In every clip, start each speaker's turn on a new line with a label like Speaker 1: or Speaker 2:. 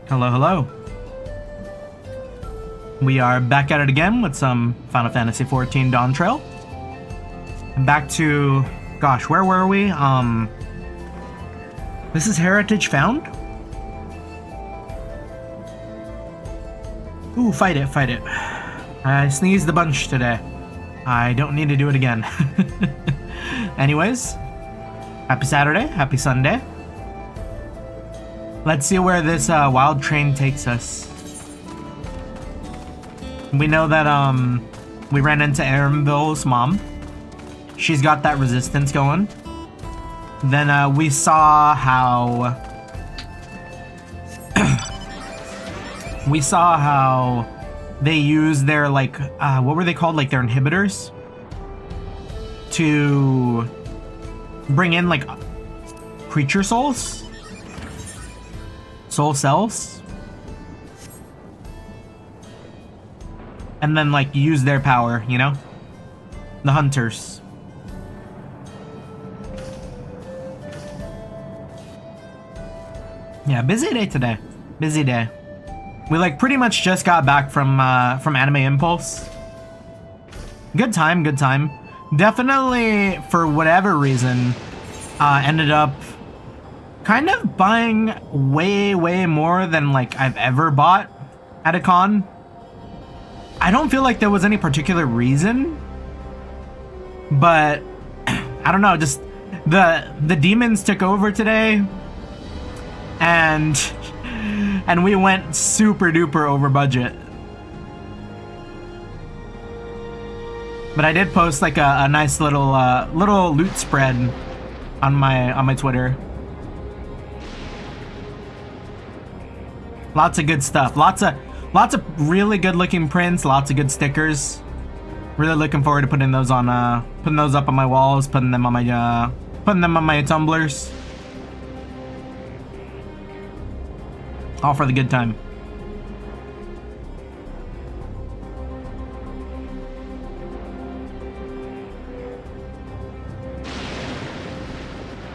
Speaker 1: Hello, hello. We are back at it again with some Final Fantasy XIV Dawntrail. And back to, gosh, where were we? This is Heritage Found? Ooh, fight it, fight it. I sneezed a bunch today. I don't need to do it again. Anyways, happy Saturday, happy Sunday. Let's see where this wild train takes us. We know that we ran into Aramville's mom. She's got that resistance going. Then we saw how they use their like what were they called, like their inhibitors to bring in like creature souls, soul cells, and then like use their power, you know, the hunters. Yeah, busy day today. Busy day. We like pretty much just got back from Anime Impulse. Good time, good time. Definitely, for whatever reason, ended up kind of buying way more than like I've ever bought at a con. I don't feel like there was any particular reason, but I don't know, just the demons took over today, and we went super duper over budget. But I did post like a nice little loot spread on my Twitter. Lots of good stuff. Lots of really good looking prints. Lots of good stickers. Really looking forward to putting those on putting those up on my walls, putting them on my tumblers. All for the good time.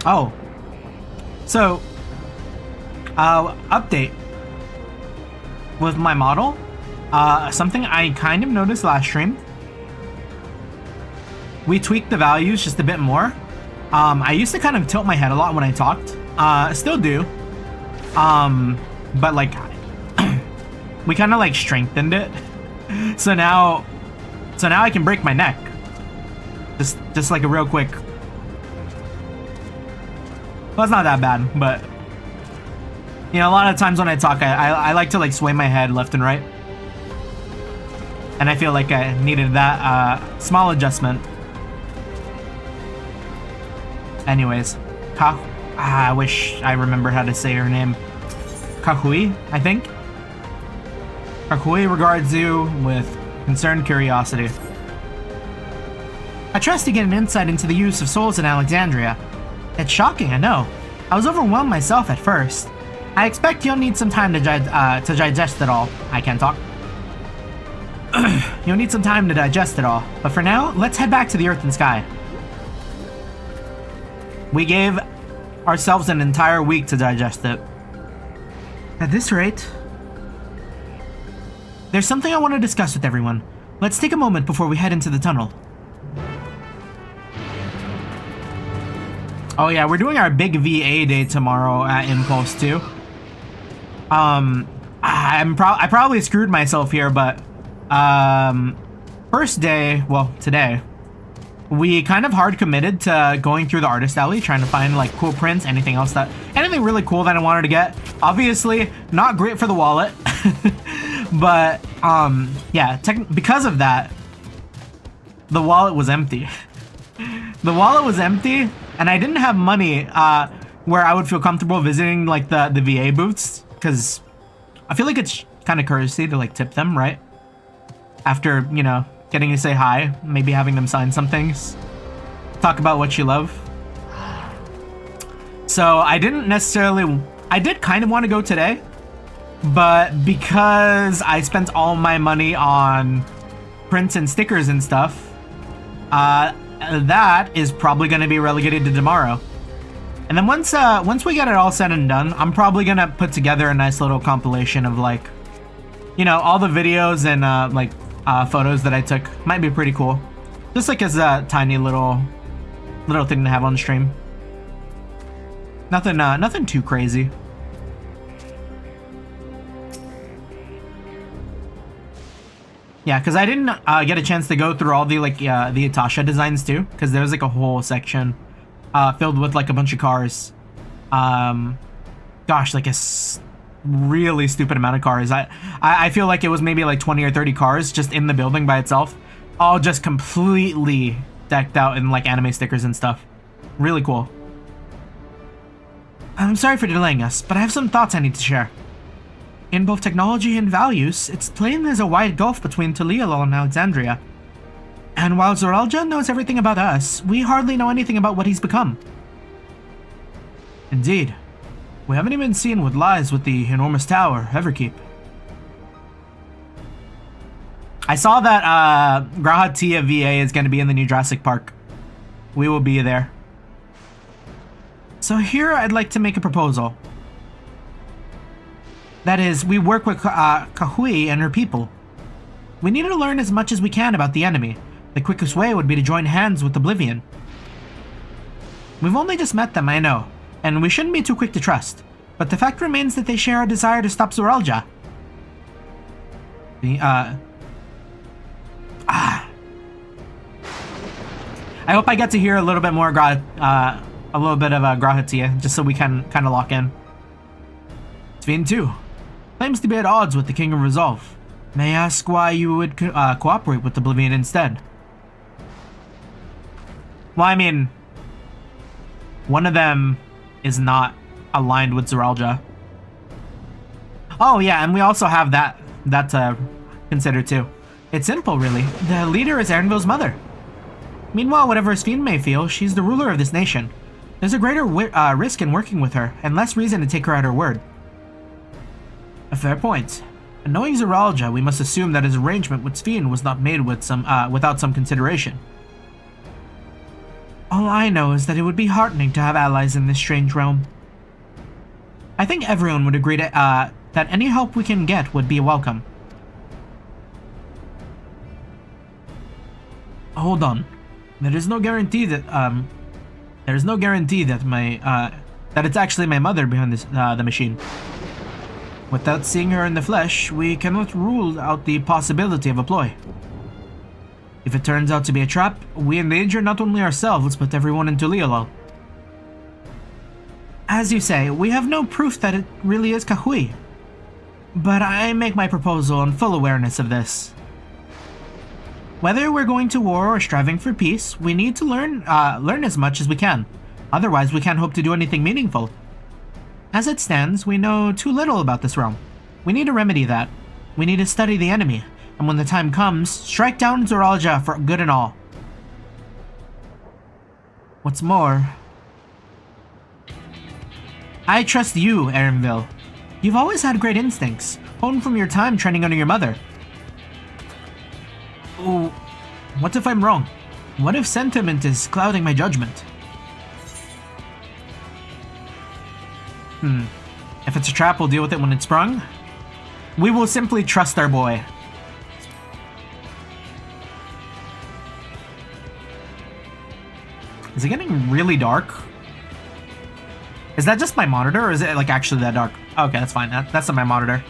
Speaker 1: Oh, so update with my model. Something I kind of noticed last stream. We tweaked the values just a bit more. I used to kind of tilt my head a lot when I talked. Still do. But like, we kind of like strengthened it. So now I can break my neck. Just like a real quick. Well, it's not that bad, but you know, a lot of times when I talk, I like to like sway my head left and right. And I feel like I needed that small adjustment. Anyways, I wish I remember how to say her name. Kahui, I think. Kahui regards you with concerned curiosity. I trust to get an insight into the use of souls in Alexandria. It's shocking, I know. I was overwhelmed myself at first. I expect you'll need some time to digest it all. I can't talk. You'll need some time to digest it all. But for now, let's head back to the Earth and Sky. We gave ourselves an entire week to digest it. At this rate, there's something I want to discuss with everyone. Let's take a moment before we head into the tunnel. Oh yeah, we're doing our big VA day tomorrow at Impulse too. I probably screwed myself here, but first day, well, today, we kind of hard committed to going through the artist alley, trying to find like cool prints, anything really cool that I wanted to get. Obviously, not great for the wallet, but yeah, because of that, the wallet was empty. The wallet was empty, and I didn't have money where I would feel comfortable visiting like the VA booths, because I feel like it's kind of courtesy to like tip them, right? After, you know, getting to say hi, maybe having them sign some things, talk about what you love. So I didn't necessarily, I did kind of want to go today, but because I spent all my money on prints and stickers and stuff, that is probably going to be relegated to tomorrow. And then once we get it all said and done, I'm probably gonna put together a nice little compilation of like, you know, all the videos and photos that I took. Might be pretty cool. Just like as a tiny little thing to have on stream. Nothing too crazy. Yeah, because I didn't get a chance to go through all the the Atasha designs too, because there was like a whole section filled with like a bunch of cars. Gosh, like a really stupid amount of cars. I feel like it was maybe like 20 or 30 cars just in the building by itself, all just completely decked out in like anime stickers and stuff. Really cool. I'm sorry for delaying us, but I have some thoughts I need to share. In both technology and values, it's plain there's a wide gulf between Talialol and Alexandria. And while Zoraljah knows everything about us, we hardly know anything about what he's become. Indeed. We haven't even seen what lies with the enormous tower, Everkeep. I saw that Graha Tia VA is going to be in the new Jurassic Park. We will be there. So here I'd like to make a proposal. That is, we work with Kahui and her people. We need to learn as much as we can about the enemy. The quickest way would be to join hands with Oblivion. We've only just met them, I know, and we shouldn't be too quick to trust. But the fact remains that they share a desire to stop Zoraljah. I hope I get to hear a little bit more a little bit of Grahatia, just so we can kind of lock in. Tveen too claims to be at odds with the King of Resolve. May I ask why you would cooperate with Oblivion instead? Well, I mean, one of them is not aligned with Zoraljah. Oh yeah, and we also have that to consider too. It's simple, really. The leader is Erenville's mother. Meanwhile, whatever Sphene may feel, she's the ruler of this nation. There's a greater risk in working with her, and less reason to take her at her word. A fair point. And knowing Zoraljah, we must assume that his arrangement with Sphene was not made with without some consideration. All I know is that it would be heartening to have allies in this strange realm. I think everyone would agree that any help we can get would be welcome. Hold on. There is no guarantee that that it's actually my mother behind this the machine. Without seeing her in the flesh, we cannot rule out the possibility of a ploy. If it turns out to be a trap, we endanger not only ourselves, but everyone in Talialol. As you say, we have no proof that it really is Kahui. But I make my proposal in full awareness of this. Whether we're going to war or striving for peace, we need to learn as much as we can. Otherwise, we can't hope to do anything meaningful. As it stands, we know too little about this realm. We need to remedy that. We need to study the enemy, and when the time comes, strike down Zoraljah for good and all. What's more, I trust you, Erenville. You've always had great instincts, honed from your time training under your mother. Oh, what if I'm wrong? What if sentiment is clouding my judgment? If it's a trap, we'll deal with it when it's sprung. We will simply trust our boy. Is it getting really dark? Is that just my monitor, or is it like actually that dark? Okay, that's fine. That's on my monitor.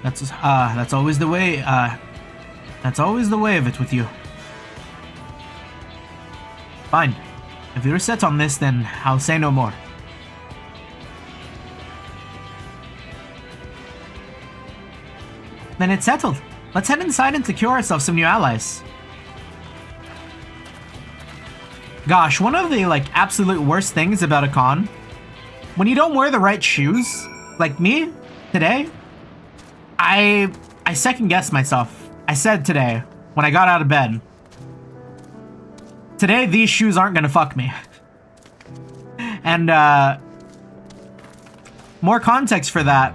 Speaker 1: That's always the way. That's always the way of it with you. Fine. If you're set on this, then I'll say no more. Then it's settled. Let's head inside and secure ourselves some new allies. Gosh, one of the like absolute worst things about a con, when you don't wear the right shoes, like me today, I second guessed myself. I said today when I got out of bed, today these shoes aren't gonna fuck me. And more context for that,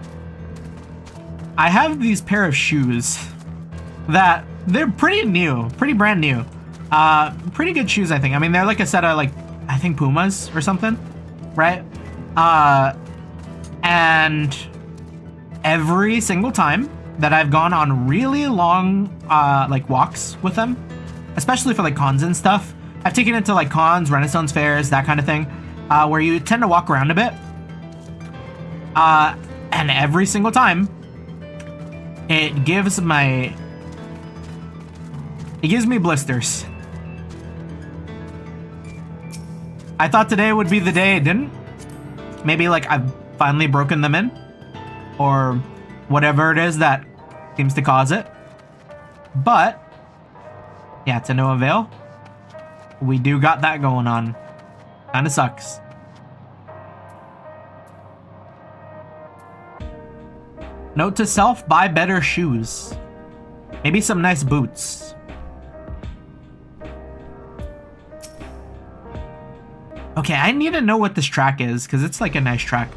Speaker 1: I have these pair of shoes that they're pretty new, pretty brand new. Pretty good shoes, I think. I mean, they're like a set of like I think pumas or something, right? And every single time that I've gone on really long like walks with them, especially for like cons and stuff, I've taken it to like cons, Renaissance fairs, that kind of thing, where you tend to walk around a bit. And every single time, it gives me blisters. I thought today would be the day it didn't. Maybe like I've finally broken them in, or whatever it is that seems to cause it. But yeah, to no avail. We do got that going on. Kinda sucks. Note to self, buy better shoes. Maybe some nice boots. Okay, I need to know what this track is, because it's like a nice track.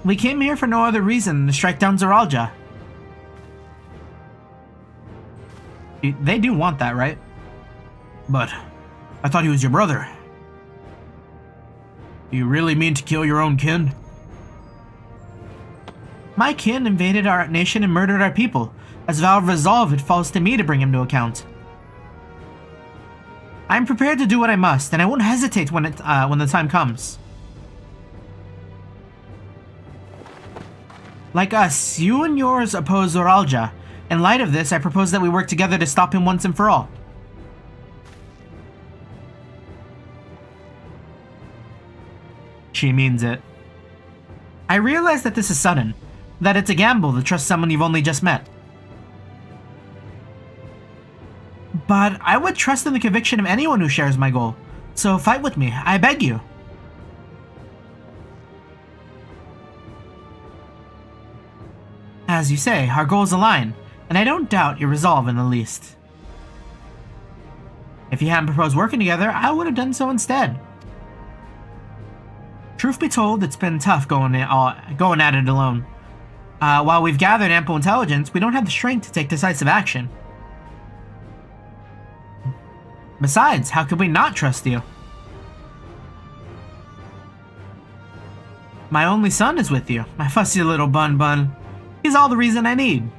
Speaker 1: We came here for no other reason than to strike down Zoralja. They do want that, right? But I thought he was your brother. Do you really mean to kill your own kin? My kin invaded our nation and murdered our people. As a vow of resolve, it falls to me to bring him to account. I am prepared to do what I must, and I won't hesitate when the time comes. Like us, you and yours oppose Zoralja. In light of this, I propose that we work together to stop him once and for all. She means it. I realize that this is sudden, that it's a gamble to trust someone you've only just met. But I would trust in the conviction of anyone who shares my goal, so fight with me, I beg you. As you say, our goals align, and I don't doubt your resolve in the least. If you hadn't proposed working together, I would have done so instead. Truth be told, it's been tough going at it alone. While we've gathered ample intelligence, we don't have the strength to take decisive action. Besides, how could we not trust you? My only son is with you, my fussy little bun. He's all the reason I need.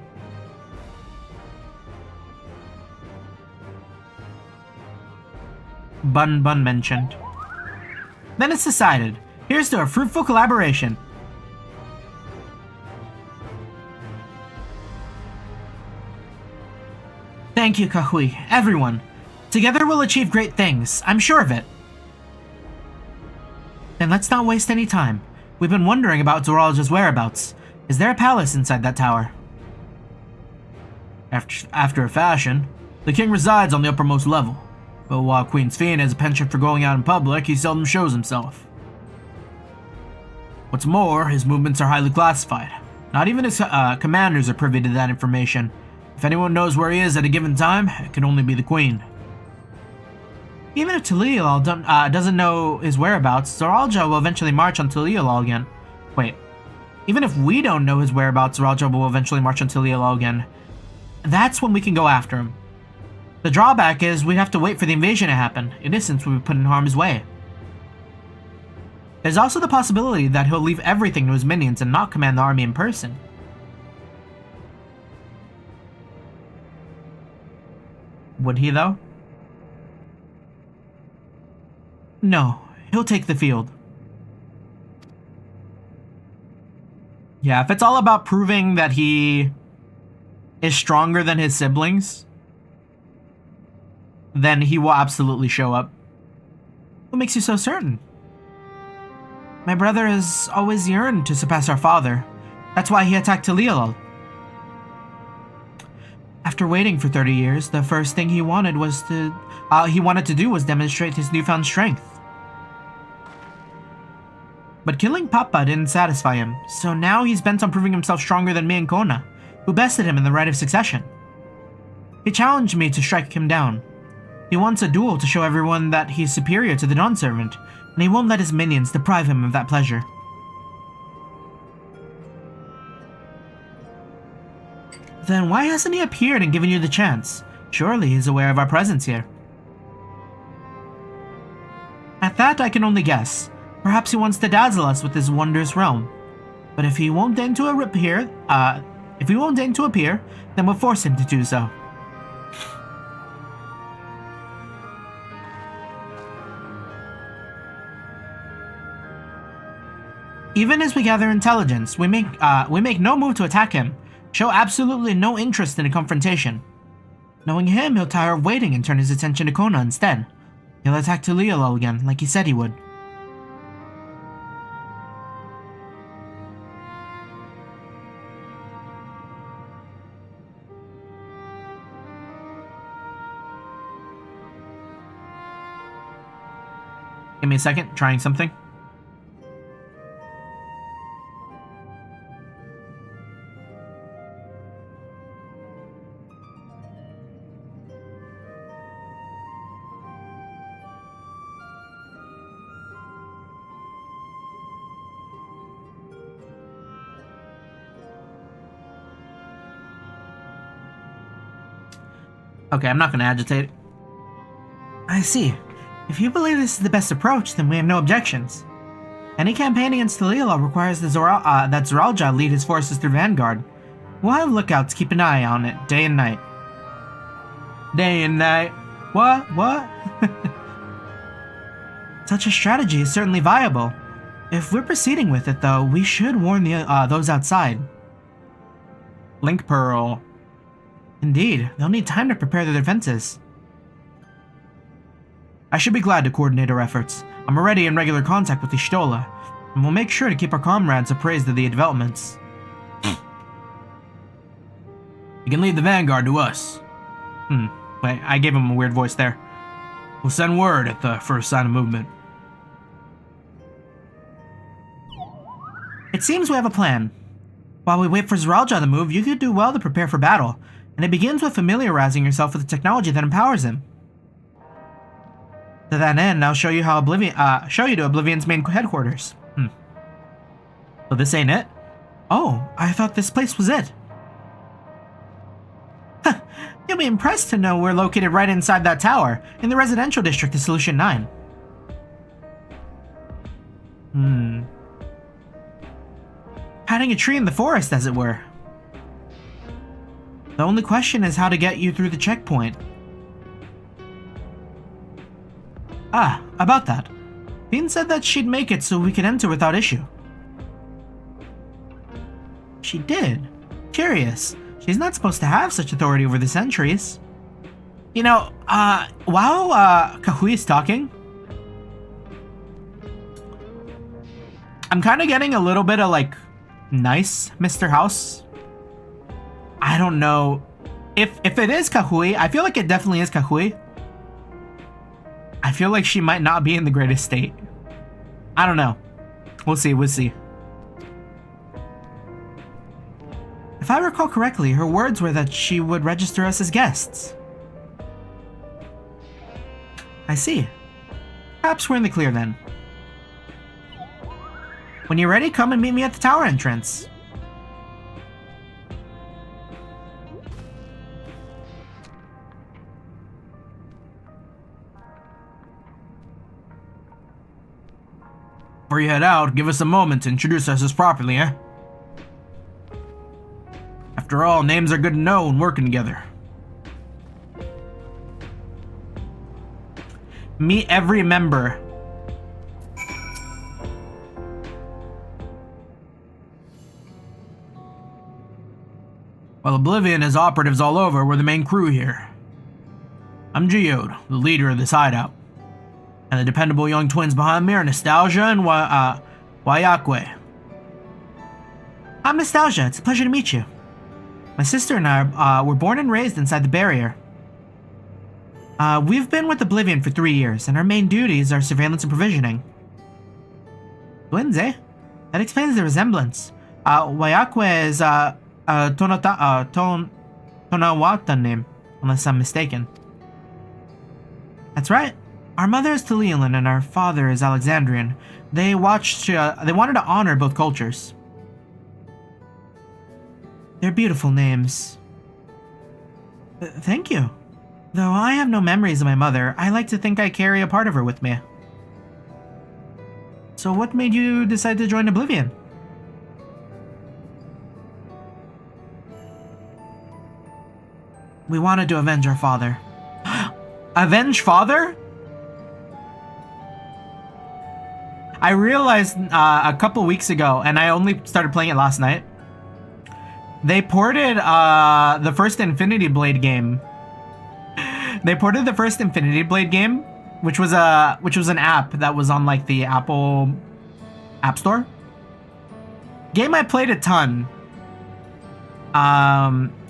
Speaker 1: Bun mentioned. Then it's decided. Here's to a fruitful collaboration. Thank you, Kahui, everyone. Together we'll achieve great things, I'm sure of it. Then let's not waste any time. We've been wondering about Zoralja's whereabouts. Is there a palace inside that tower? After a fashion, the king resides on the uppermost level. But while Queen Sphene has a penchant for going out in public, he seldom shows himself. What's more, his movements are highly classified. Not even his commanders are privy to that information. If anyone knows where he is at a given time, it can only be the Queen. Even if Tali'Alal doesn't know his whereabouts, Zoralja will eventually march on Tali'Alal again. Wait. Even if we don't know his whereabouts, Zoralja will eventually march on Tali'Alal again. That's when we can go after him. The drawback is we'd have to wait for the invasion to happen. Innocents would be put in harm's way. There's also the possibility that he'll leave everything to his minions and not command the army in person. Would he, though? No, he'll take the field. Yeah, if it's all about proving that he is stronger than his siblings, then he will absolutely show up. What makes you so certain? My brother has always yearned to surpass our father. That's why he attacked Tali'Alal. After waiting for 30 years, the first thing he wanted to do was demonstrate his newfound strength. But killing Papa didn't satisfy him, so now he's bent on proving himself stronger than me and Kona, who bested him in the right of succession. He challenged me to strike him down. He wants a duel to show everyone that he's superior to the Dawn Servant, and he won't let his minions deprive him of that pleasure. Then why hasn't he appeared and given you the chance? Surely he's aware of our presence here. At that, I can only guess. Perhaps he wants to dazzle us with his wondrous realm. But if he won't deign to appear, then we'll force him to do so. Even as we gather intelligence, we make no move to attack him. Show absolutely no interest in a confrontation. Knowing him, he'll tire of waiting and turn his attention to Kona instead. He'll attack Tuliolol again, like he said he would. Give me a second, trying something. Okay, I'm not going to agitate. I see. If you believe this is the best approach, then we have no objections. Any campaign against Tuliolol requires that Zoraljah lead his forces through Vanguard. We'll have lookouts keep an eye on it, day and night. Day and night? What? Such a strategy is certainly viable. If we're proceeding with it, though, we should warn those outside. Link Pearl. Indeed, they'll need time to prepare their defenses. I should be glad to coordinate our efforts. I'm already in regular contact with Y'shtola, and we'll make sure to keep our comrades appraised of the developments. You can lead the vanguard to us. Wait, I gave him a weird voice there. We'll send word at the first sign of movement. It seems we have a plan. While we wait for Zoraljah to move, you could do well to prepare for battle, and it begins with familiarizing yourself with the technology that empowers him. To that end, I'll show you to Oblivion's main headquarters. So this ain't it? Oh, I thought this place was it. You'll be impressed to know we're located right inside that tower, in the residential district of Solution 9. Hiding a tree in the forest, as it were. The only question is how to get you through the checkpoint. Ah, about that. Bean said that she'd make it so we could enter without issue. She did? Curious. She's not supposed to have such authority over the sentries. You know, while Kahui's talking, I'm kind of getting a little bit of, like, nice Mr. House. I don't know. If it is Kahui, I feel like it definitely is Kahui. I feel like she might not be in the greatest state. I don't know. We'll see. If I recall correctly, her words were that she would register us as guests. I see. Perhaps we're in the clear then. When you're ready, come and meet me at the tower entrance. Before you head out, give us a moment to introduce ourselves properly, eh? After all, names are good to know when working together. Meet every member. While Oblivion has operatives all over, we're the main crew here. I'm Geode, the leader of this hideout. And the dependable young twins behind me are Nostalgia and Wayakwe. I'm Nostalgia. It's a pleasure to meet you. My sister and I were born and raised inside the barrier. We've been with Oblivion for 3 years, and our main duties are surveillance and provisioning. Twins, eh? That explains the resemblance. Wayakwe is Tonawata name, unless I'm mistaken. That's right. Our mother is Tuliolin and our father is Alexandrian. They wanted to honor both cultures. They're beautiful names. Thank you. Though I have no memories of my mother, I like to think I carry a part of her with me. So what made you decide to join Oblivion? We wanted to avenge our father. Avenge father? I realized a couple weeks ago, and I only started playing it last night, they ported the first Infinity Blade game. They ported the first Infinity Blade game, which was an app that was on like the Apple App Store. Game I played a ton.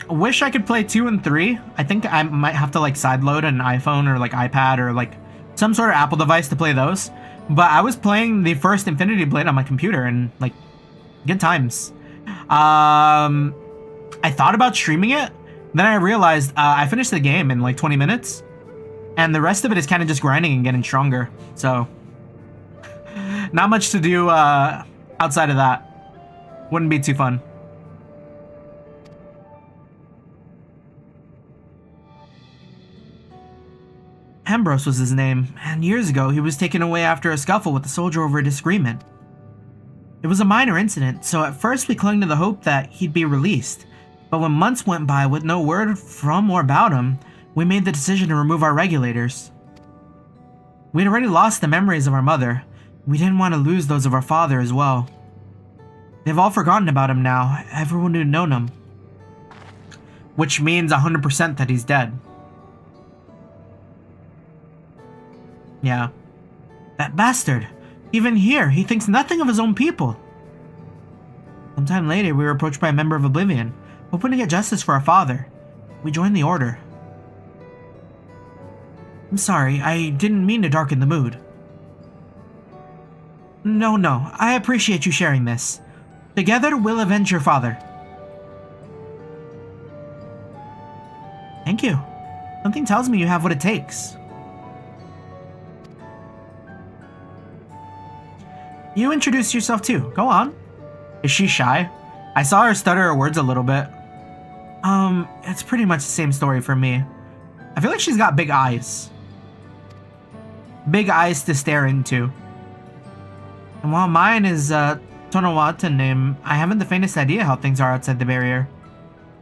Speaker 1: Wish I could play 2 and 3. I think I might have to like sideload an iPhone or like iPad or like some sort of Apple device to play those. But I was playing the first Infinity Blade on my computer and like good times. I thought about streaming it. Then I realized I finished the game in like 20 minutes. And the rest of it is kind of just grinding and getting stronger. So not much to do outside of that. Wouldn't be too fun. Ambrose was his name, and years ago he was taken away after a scuffle with a soldier over a disagreement. It was a minor incident, so at first we clung to the hope that he'd be released. But when months went by with no word from or about him, we made the decision to remove our regulators. We'd already lost the memories of our mother. We didn't want to lose those of our father as well. They've all forgotten about him now, everyone who'd known him. Which means 100% that he's dead. Yeah. That bastard! Even here, he thinks nothing of his own people. Sometime later, we were approached by a member of Oblivion, hoping to get justice for our father. We joined the Order. I'm sorry, I didn't mean to darken the mood. No, I appreciate you sharing this. Together, we'll avenge your father. Thank you. Something tells me you have what it takes. You introduce yourself too. Go on. Is she shy? I saw her stutter her words a little bit. It's pretty much the same story for me. I feel like she's got big eyes. Big eyes to stare into. And while mine is Tonawata name, I haven't the faintest idea how things are outside the barrier.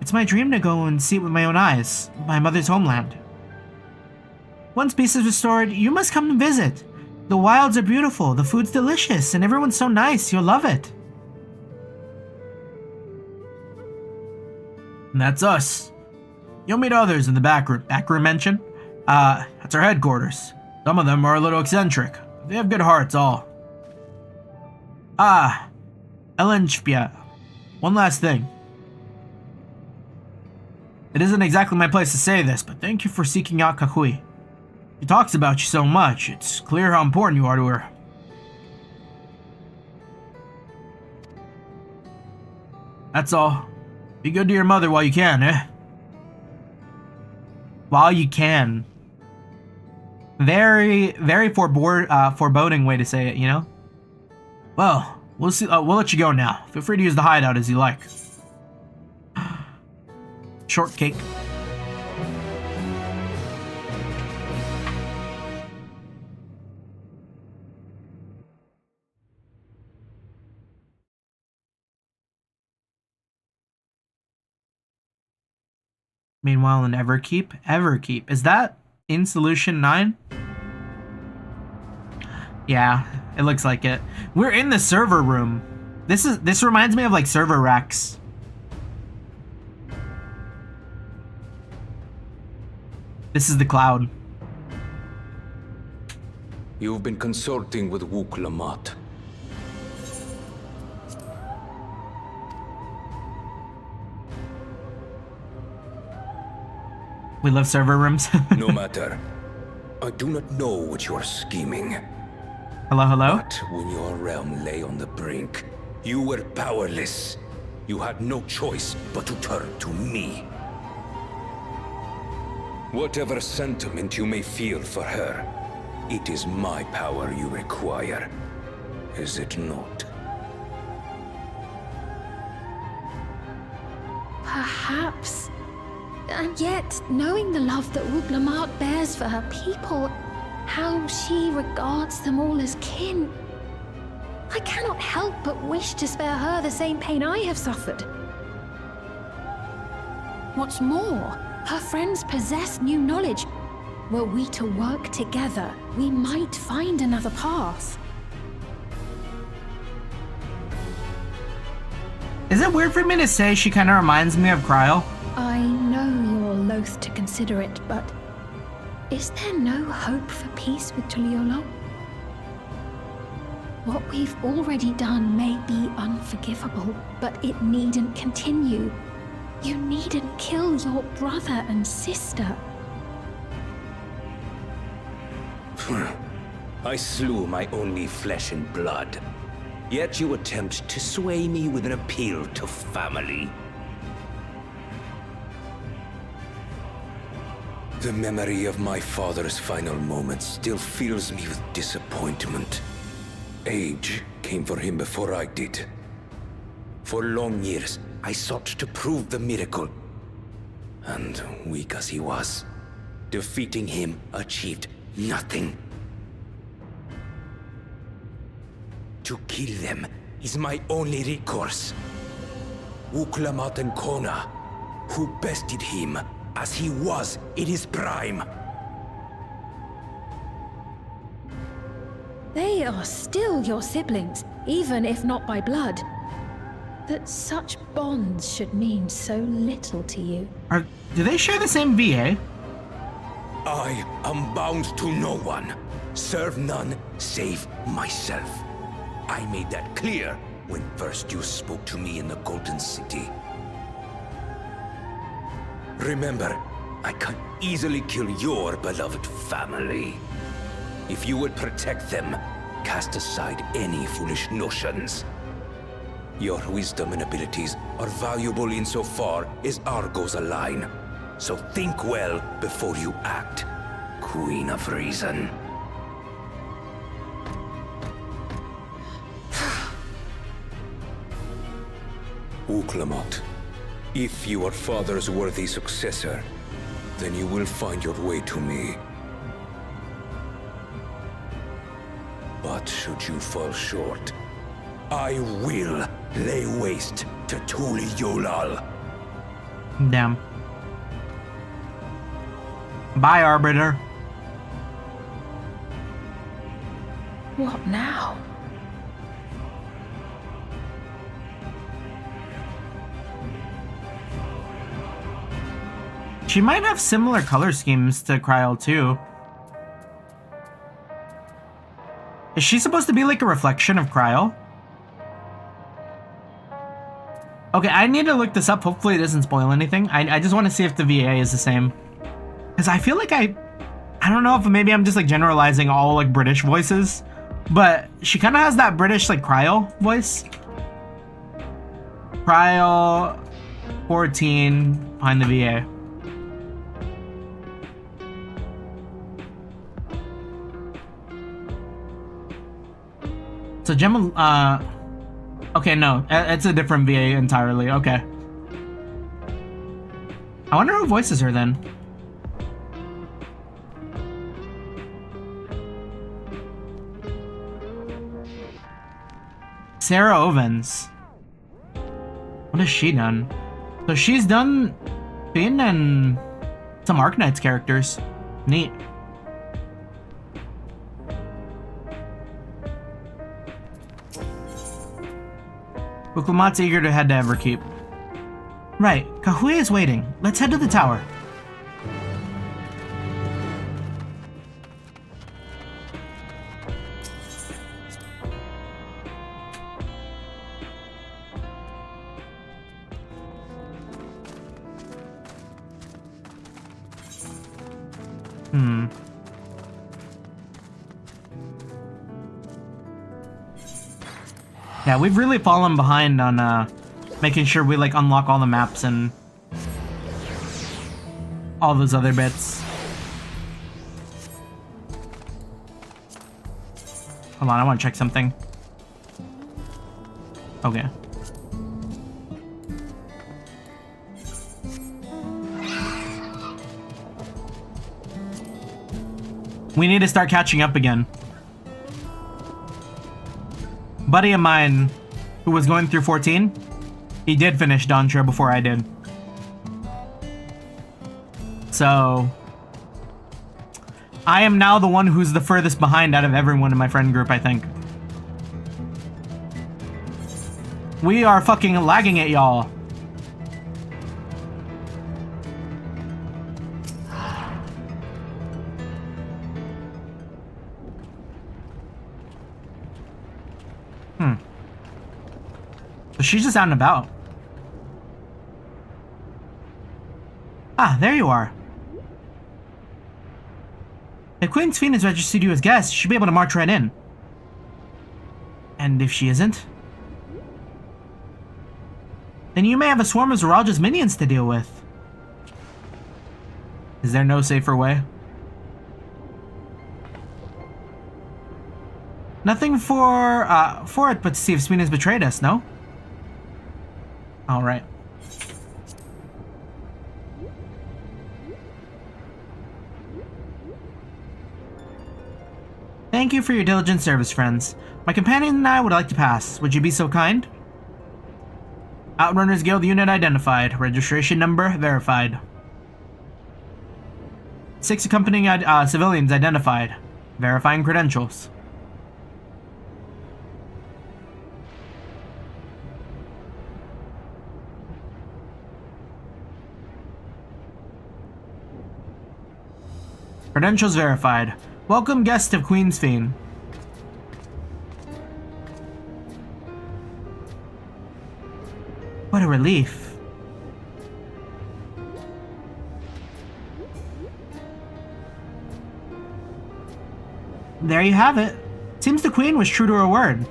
Speaker 1: It's my dream to go and see it with my own eyes, my mother's homeland. Once peace is restored, you must come and visit. The wilds are beautiful, the food's delicious, and everyone's so nice, you'll love it. And that's us. You'll meet others in the back room. Back room mention? That's our headquarters. Some of them are a little eccentric. They have good hearts, all. Elenchpia. One last thing. It isn't exactly my place to say this, but thank you for seeking out Kakui. She talks about you so much, it's clear how important you are to her. That's all. Be good to your mother while you can, eh? While you can. Very, very foreboding way to say it, you know? Well, we'll see. We'll let you go now. Feel free to use the hideout as you like. Shortcake. Meanwhile, in Everkeep. Is that in Solution 9? Yeah, it looks like it. We're in the server room. This reminds me of like server racks. This is the cloud.
Speaker 2: You've been consulting with Wook Lamat.
Speaker 1: We love server rooms.
Speaker 2: No matter. I do not know what you are scheming.
Speaker 1: Hello?
Speaker 2: But when your realm lay on the brink, you were powerless. You had no choice but to turn to me. Whatever sentiment you may feel for her, it is my power you require. Is it not?
Speaker 3: Perhaps. And yet, knowing the love that Wooglamart bears for her people, how she regards them all as kin, I cannot help but wish to spare her the same pain I have suffered. What's more, her friends possess new knowledge. Were we to work together, we might find another path.
Speaker 1: Is it weird for me to say she kind of reminds me of Cryo?
Speaker 3: I know you're loath to consider it, but is there no hope for peace with Tuliolo? What we've already done may be unforgivable, but it needn't continue. You needn't kill your brother and sister.
Speaker 2: I slew my only flesh and blood. Yet you attempt to sway me with an appeal to family. The memory of my father's final moments still fills me with disappointment. Age came for him before I did. For long years, I sought to prove the miracle. And weak as he was, defeating him achieved nothing. To kill them is my only recourse. Wooglamart and Kona, who bested him as he was in his prime.
Speaker 3: They are still your siblings, even if not by blood. That such bonds should mean so little to you.
Speaker 1: Do they share the same VA?
Speaker 2: I am bound to no one. Serve none save myself. I made that clear when first you spoke to me in the Golden City. Remember, I can easily kill your beloved family. If you would protect them, cast aside any foolish notions. Your wisdom and abilities are valuable insofar as our goals align. So think well before you act, Queen of Reason. Wooglamart, if you are father's worthy successor, then you will find your way to me. But should you fall short, I will lay waste to Tuliolal.
Speaker 1: Damn. Bye, Arbiter.
Speaker 3: What now?
Speaker 1: She might have similar color schemes to Cryo too. Is she supposed to be like a reflection of Cryo? Okay, I need to look this up. Hopefully it doesn't spoil anything. I just want to see if the VA is the same. Because I feel like I don't know if maybe I'm just like generalizing all like British voices. But she kind of has that British like Cryo voice. Cryo 14 behind the VA. So Gemma, okay, no, it's a different VA entirely, okay. I wonder who voices her then. Sarah Ovens. What has she done? So she's done Finn and some Arknights characters. Neat. Wooglamart's eager to head to Everkeep. Right, Kahui is waiting. Let's head to the tower. Yeah, we've really fallen behind on making sure we like unlock all the maps and all those other bits. Hold on, I want to check something. Okay. We need to start catching up again. Buddy of mine who was going through 14, he did finish Dawntrail before I did. So I am now the one who's the furthest behind out of everyone in my friend group, I think. We are fucking lagging it, y'all. So she's just out and about. Ah, there you are. If Queen Sphene has registered you as guest, you should be able to march right in. And if she isn't, then you may have a swarm of Zeralja's minions to deal with. Is there no safer way? Nothing for it but to see if Sphene has betrayed us, no? Alright. Thank you for your diligent service, friends. My companion and I would like to pass. Would you be so kind? Outrunners Guild unit identified. Registration number verified. 6 accompanying civilians identified. Verifying credentials. Credentials verified. Welcome guest of Queen Sphene. What a relief. There you have it. Seems the Queen was true to her word.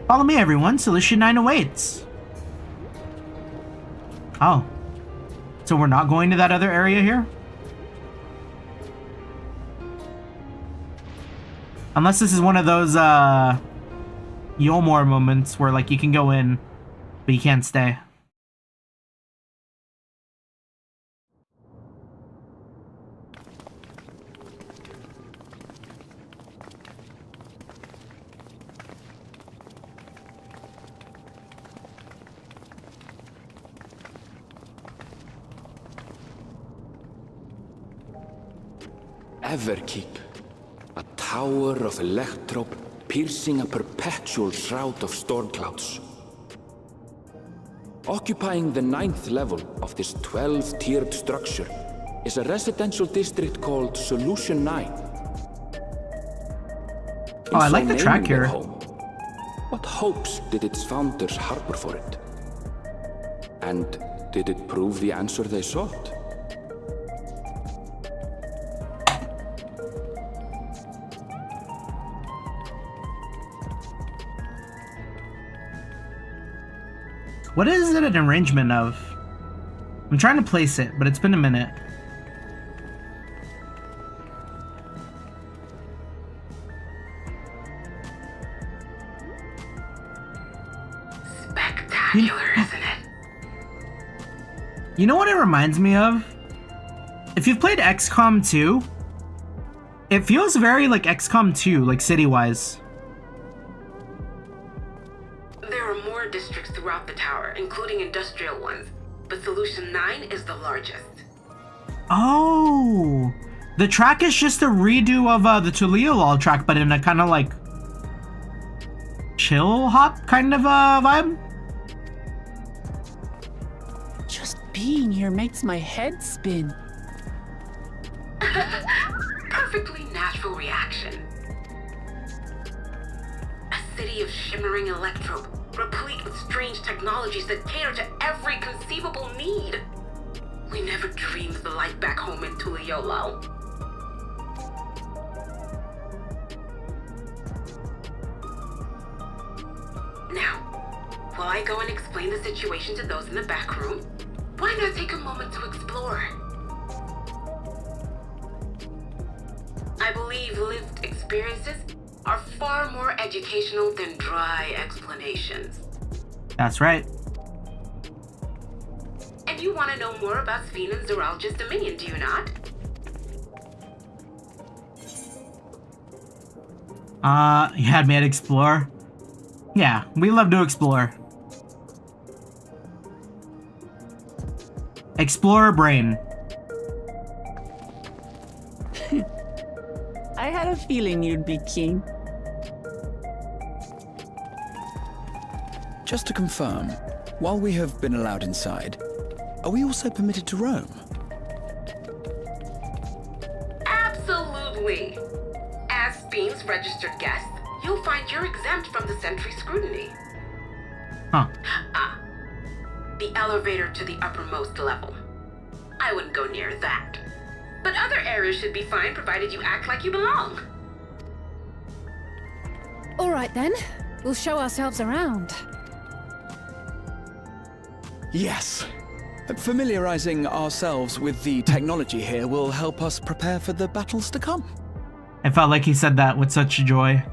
Speaker 1: Follow me, everyone. Solution 9 awaits. Oh. So we're not going to that other area here? Unless this is one of those, Yolmor moments where, like, you can go in, but you can't stay.
Speaker 2: Everkeep. A tower of electrope piercing a perpetual shroud of storm clouds. Occupying the 9th level of this 12-tiered structure is a residential district called Solution 9.
Speaker 1: Oh, I like the track here.
Speaker 2: Home, what hopes did its founders harbor for it? And did it prove the answer they sought?
Speaker 1: What is it an arrangement of? I'm trying to place it, but it's been a minute.
Speaker 4: Spectacular, isn't it?
Speaker 1: You know what it reminds me of? If you've played XCOM 2, it feels very like XCOM 2, like city-wise.
Speaker 4: There are more districts throughout the tower, including industrial ones, but Solution 9 is the largest.
Speaker 1: Oh, the track is just a redo of the Tuliolol track, but in a kind of like chill hop kind of vibe.
Speaker 5: Just being here makes my head spin.
Speaker 4: Perfectly natural reaction. A city of shimmering electrope, replete with strange technologies that cater to every conceivable need. We never dreamed of the life back home in Tuliolol. Now, while I go and explain the situation to those in the back room, why not take a moment to explore? I believe lived experiences are far more educational than dry explanations.
Speaker 1: That's right.
Speaker 4: And you want to know more about Sphene and Zeralja's dominion, do you not?
Speaker 1: You had me at explore. Yeah, we love to explore. Explorer brain.
Speaker 5: I had a feeling you'd be keen.
Speaker 6: Just to confirm, while we have been allowed inside, are we also permitted to roam?
Speaker 4: Absolutely. As Bean's registered guest, you'll find you're exempt from the sentry scrutiny.
Speaker 1: Huh.
Speaker 4: The elevator to the uppermost level. I wouldn't go near that. But other areas should be fine provided you act like you belong.
Speaker 3: All right then, we'll show ourselves around.
Speaker 6: Yes. Familiarizing ourselves with the technology here will help us prepare for the battles to come.
Speaker 1: I felt like he said that with such joy.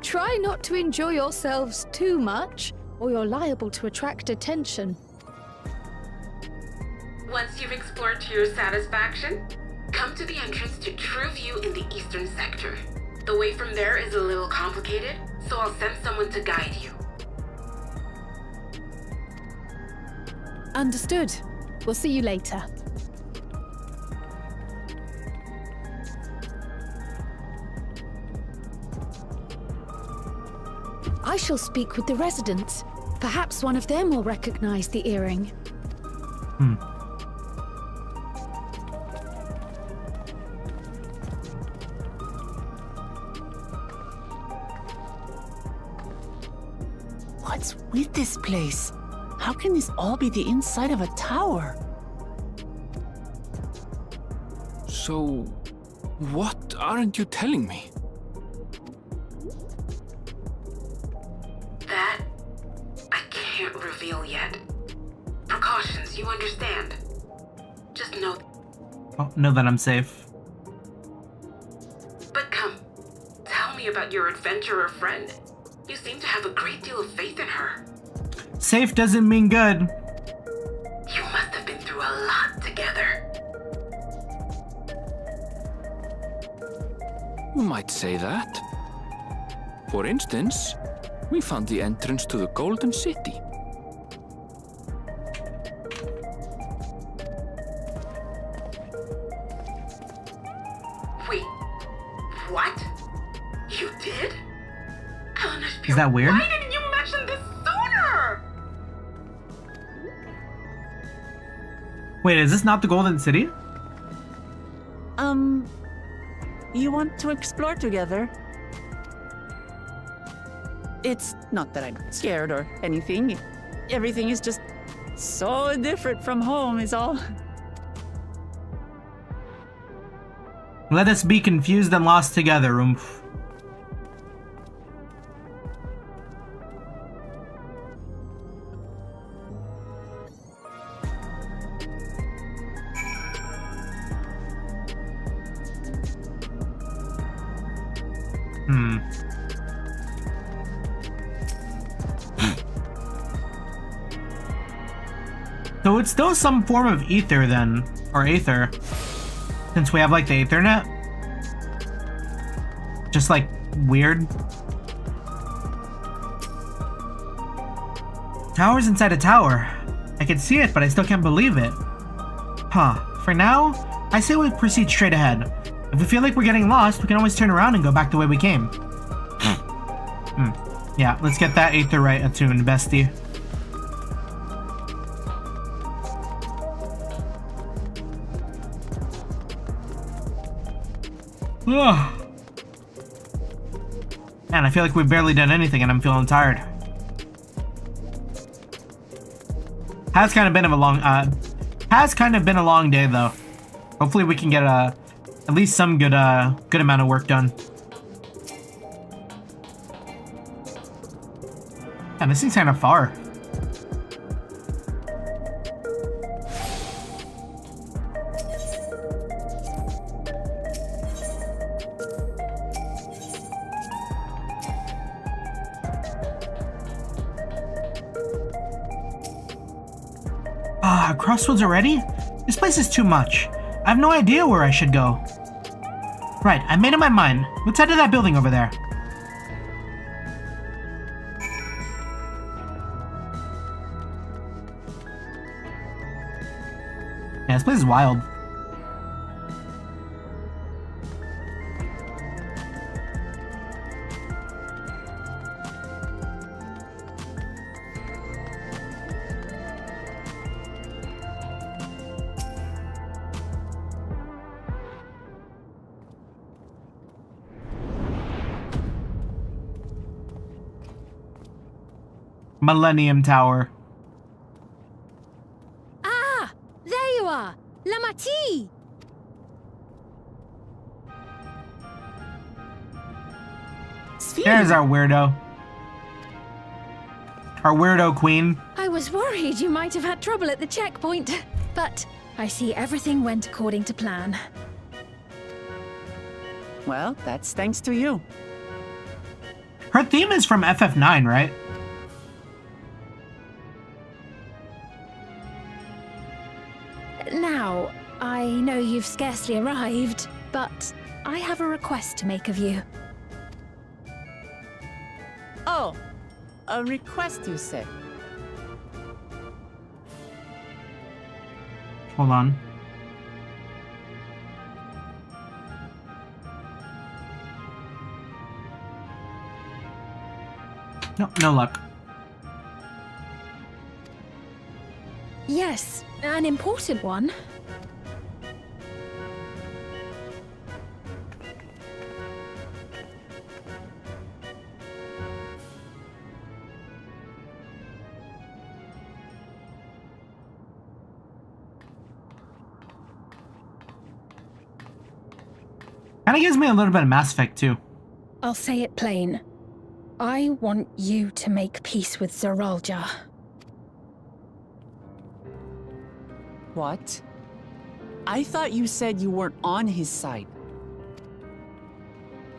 Speaker 3: Try not to enjoy yourselves too much, or you're liable to attract attention.
Speaker 4: Once you've explored to your satisfaction, come to the entrance to True View in the eastern sector. The way from there is a little complicated, so I'll send someone to guide you.
Speaker 3: Understood. We'll see you later. I shall speak with the residents. Perhaps one of them will recognize the earring.
Speaker 5: What's with this place? How can this all be the inside of a tower?
Speaker 7: So, what aren't you telling me?
Speaker 4: That I can't reveal yet. Precautions, you understand. Just know.
Speaker 1: Oh, know that I'm safe.
Speaker 4: But come, tell me about your adventurer friend. You seem to have a great deal of faith in her.
Speaker 1: Safe doesn't mean good.
Speaker 4: You must have been through a lot together.
Speaker 7: You might say that. For instance, we found the entrance to the Golden City.
Speaker 4: Wait, what? You did?
Speaker 1: Is that weird?
Speaker 4: Why didn't you mention this sooner?
Speaker 1: Wait, is this not the Golden City?
Speaker 5: You want to explore together? It's not that I'm scared or anything. Everything is just so different from home is all.
Speaker 1: Let us be confused and lost together, oomph. So it's still some form of ether then, or aether, since we have like the Ethernet. Just like weird. Tower's inside a tower. I can see it, but I still can't believe it. Huh. For now, I say we proceed straight ahead. If we feel like we're getting lost, we can always turn around and go back the way we came. Yeah, let's get that aetherite attuned, bestie. Ugh. Man, I feel like we've barely done anything and I'm feeling tired. Has kind of been a long day though. Hopefully we can get at least some good amount of work done. And this thing's kind of far. Crossroads already? This place is too much. I have no idea where I should go. Right, I made up my mind. Let's head to that building over there. Yeah, this place is wild. Millennium Tower.
Speaker 3: Ah! There you are! La Mati!
Speaker 1: There's our weirdo. Our weirdo queen.
Speaker 3: I was worried you might have had trouble at the checkpoint, but I see everything went according to plan.
Speaker 5: Well, that's thanks to you.
Speaker 1: Her theme is from FF9, right?
Speaker 3: Now, I know you've scarcely arrived, but I have a request to make of you.
Speaker 5: Oh, a request, you say?
Speaker 1: Hold on. No, no luck.
Speaker 3: Yes, an important one.
Speaker 1: Kinda gives me a little bit of Mass Effect too.
Speaker 3: I'll say it plain. I want you to make peace with Zoralja.
Speaker 5: What? I thought you said you weren't on his side.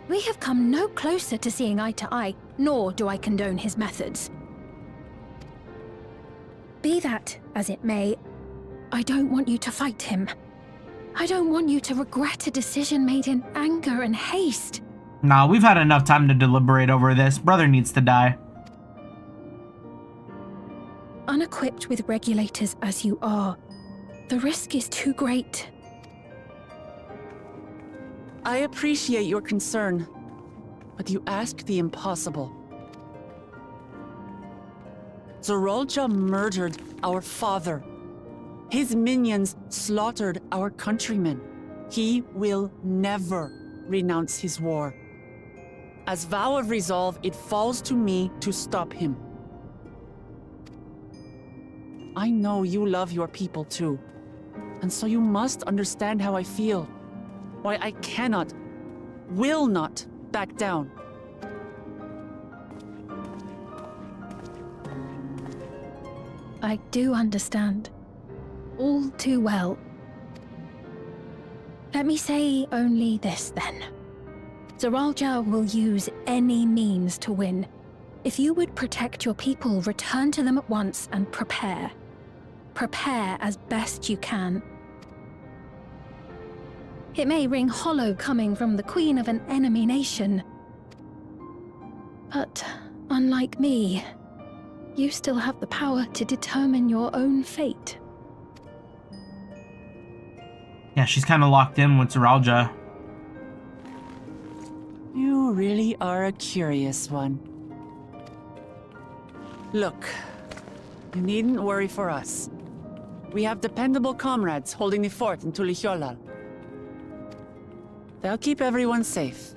Speaker 3: We have come no closer to seeing eye to eye, nor do I condone his methods. Be that as it may, I don't want you to fight him. I don't want you to regret a decision made in anger and haste.
Speaker 1: Nah, we've had enough time to deliberate over this. Brother needs to die.
Speaker 3: Unequipped with regulators as you are, the risk is too great.
Speaker 5: I appreciate your concern, but you ask the impossible. Zoralja murdered our father. His minions slaughtered our countrymen. He will never renounce his war. As vow of resolve, it falls to me to stop him. I know you love your people too, and so you must understand how I feel. Why I cannot, will not back down.
Speaker 3: I do understand. All too well. Let me say only this then. Zoralja will use any means to win. If you would protect your people, return to them at once and prepare. Prepare as best you can. It may ring hollow coming from the queen of an enemy nation. But unlike me, you still have the power to determine your own fate.
Speaker 1: Yeah, she's kind of locked in with Zoralja.
Speaker 5: You really are a curious one. Look, you needn't worry for us. We have dependable comrades holding the fort in Tulihyolal. They'll keep everyone safe,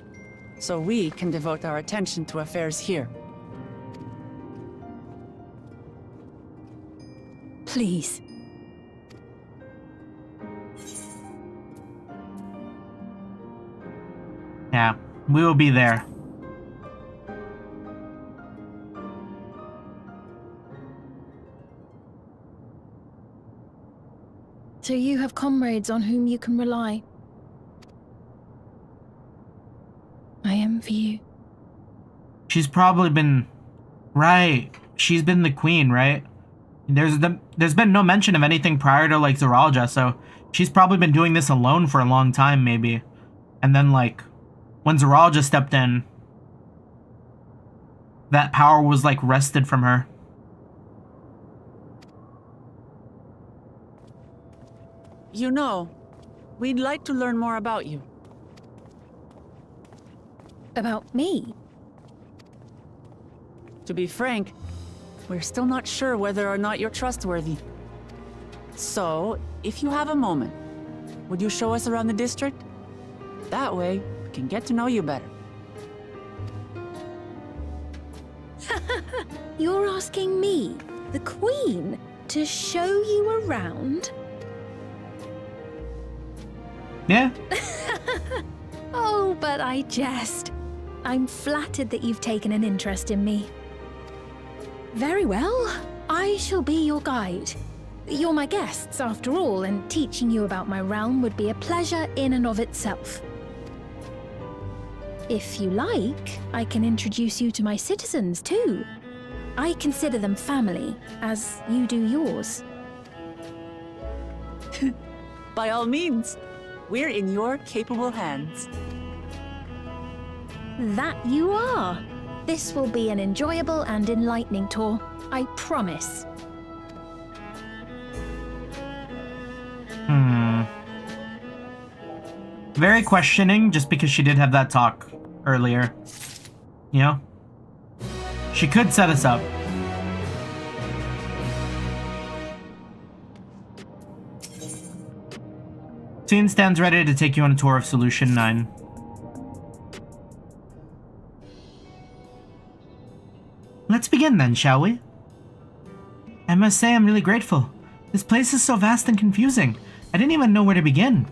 Speaker 5: so we can devote our attention to affairs here.
Speaker 3: Please.
Speaker 1: Yeah, we will be there.
Speaker 3: So you have comrades on whom you can rely. I envy you.
Speaker 1: She's probably been... Right. She's been the queen, right? There's been no mention of anything prior to, like, Zoralja, so she's probably been doing this alone for a long time, maybe. And then, like, when Zeral just stepped in, that power was, like, wrested from her.
Speaker 5: You know, we'd like to learn more about you.
Speaker 3: About me?
Speaker 5: To be frank, we're still not sure whether or not you're trustworthy. So, if you have a moment, would you show us around the district? That way, we can get to know you better.
Speaker 3: You're asking me, the Queen, to show you around?
Speaker 1: Yeah.
Speaker 3: Oh, but I jest. I'm flattered that you've taken an interest in me. Very well. I shall be your guide. You're my guests, after all, and teaching you about my realm would be a pleasure in and of itself. If you like, I can introduce you to my citizens, too. I consider them family, as you do yours.
Speaker 5: By all means, we're in your capable hands.
Speaker 3: That you are. This will be an enjoyable and enlightening tour, I promise.
Speaker 1: Very questioning, just because she did have that talk earlier. You know? She could set us up. Scene stands ready to take you on a tour of Solution 9. Let's begin then, shall we? I must say I'm really grateful. This place is so vast and confusing. I didn't even know where to begin.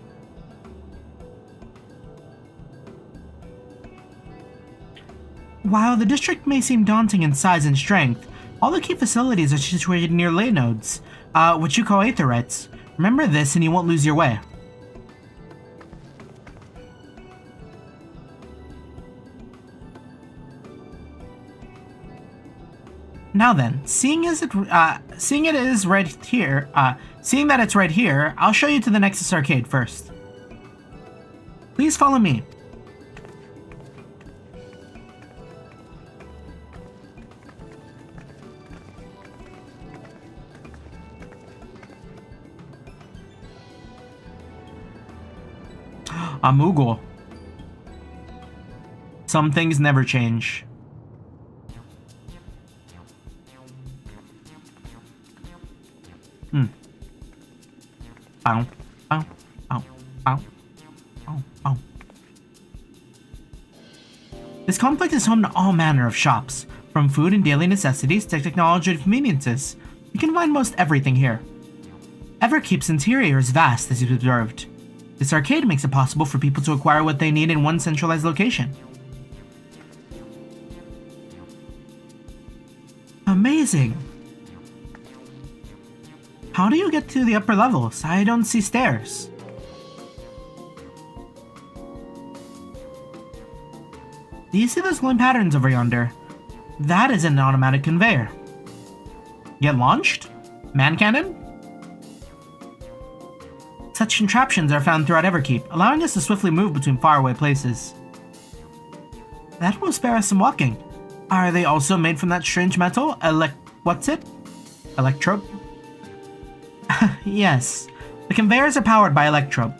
Speaker 1: While the district may seem daunting in size and strength, all the key facilities are situated near ley nodes, which you call aetherites. Remember this and you won't lose your way. Now then, seeing that it's right here, I'll show you to the Nexus Arcade first. Please follow me. A Moogle. Some things never change. Ow, ow, ow, ow, ow, ow. This complex is home to all manner of shops, from food and daily necessities to technology and conveniences. You can find most everything here. Everkeep's interior is vast, as you've observed. This arcade makes it possible for people to acquire what they need in one centralized location. Amazing! How do you get to the upper levels? I don't see stairs. Do you see those glowing patterns over yonder? That is an automatic conveyor. Get launched? Man cannon? Such contraptions are found throughout Everkeep, allowing us to swiftly move between faraway places. That will spare us some walking. Are they also made from that strange metal? What's it? Electrope? Yes. The conveyors are powered by Electrope.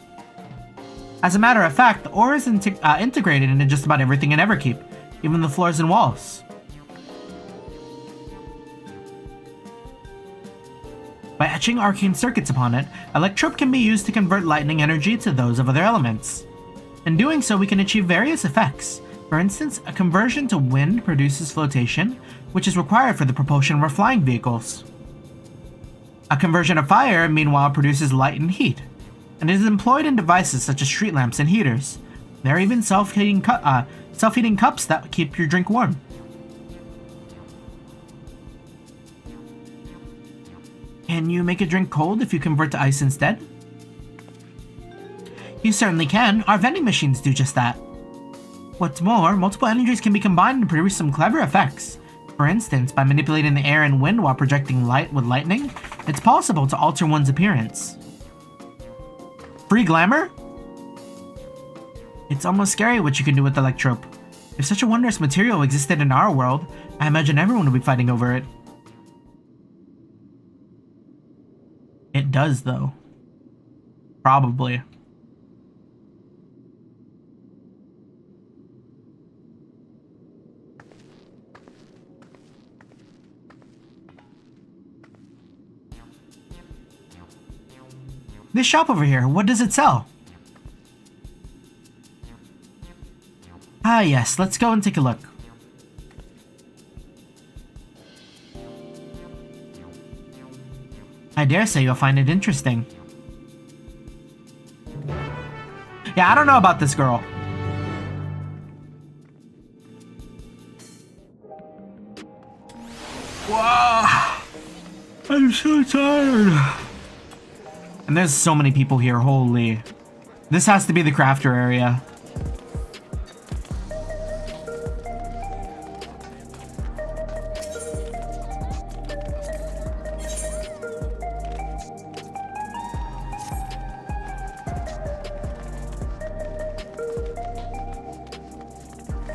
Speaker 1: As a matter of fact, the ore is integrated into just about everything in Everkeep, even the floors and walls. By etching arcane circuits upon it, Electrope can be used to convert lightning energy to those of other elements. In doing so, we can achieve various effects. For instance, a conversion to wind produces flotation, which is required for the propulsion of our flying vehicles. A conversion of fire, meanwhile, produces light and heat, and it is employed in devices such as street lamps and heaters. There are even self-heating cups that keep your drink warm. Can you make a drink cold if you convert to ice instead? You certainly can. Our vending machines do just that. What's more, multiple energies can be combined to produce some clever effects. For instance, by manipulating the air and wind while projecting light with lightning, it's possible to alter one's appearance. Free glamour? It's almost scary what you can do with electrope. If such a wondrous material existed in our world, I imagine everyone would be fighting over it. It does, though. Probably. This shop over here, what does it sell? Ah yes, let's go and take a look. I dare say you'll find it interesting. Yeah, I don't know about this girl. Wow, I'm so tired. And there's so many people here, holy. This has to be the crafter area.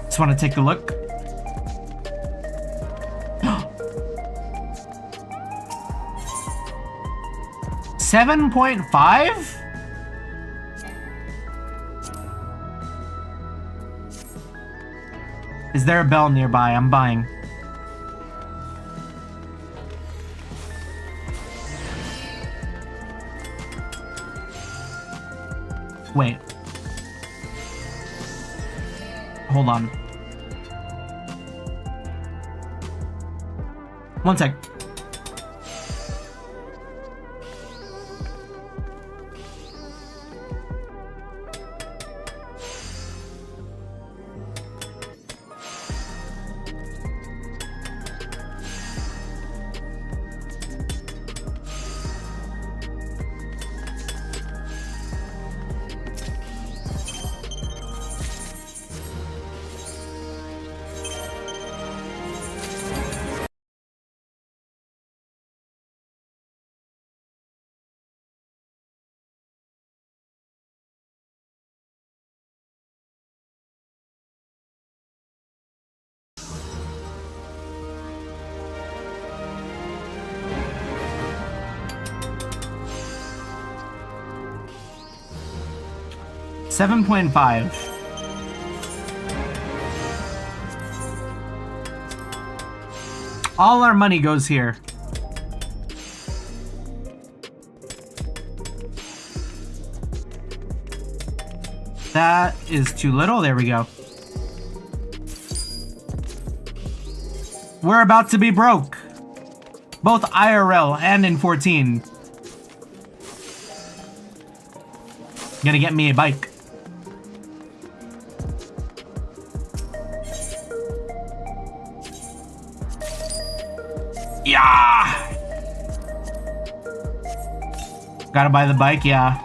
Speaker 1: Just want to take a look. 7.5? Is there a bell nearby? I'm buying. Wait. Hold on. One sec. $7.5. All our money goes here. That is too little. There we go. We're about to be broke. Both IRL and in 14. Gonna get me a bike. Yeah! Gotta buy the bike, yeah.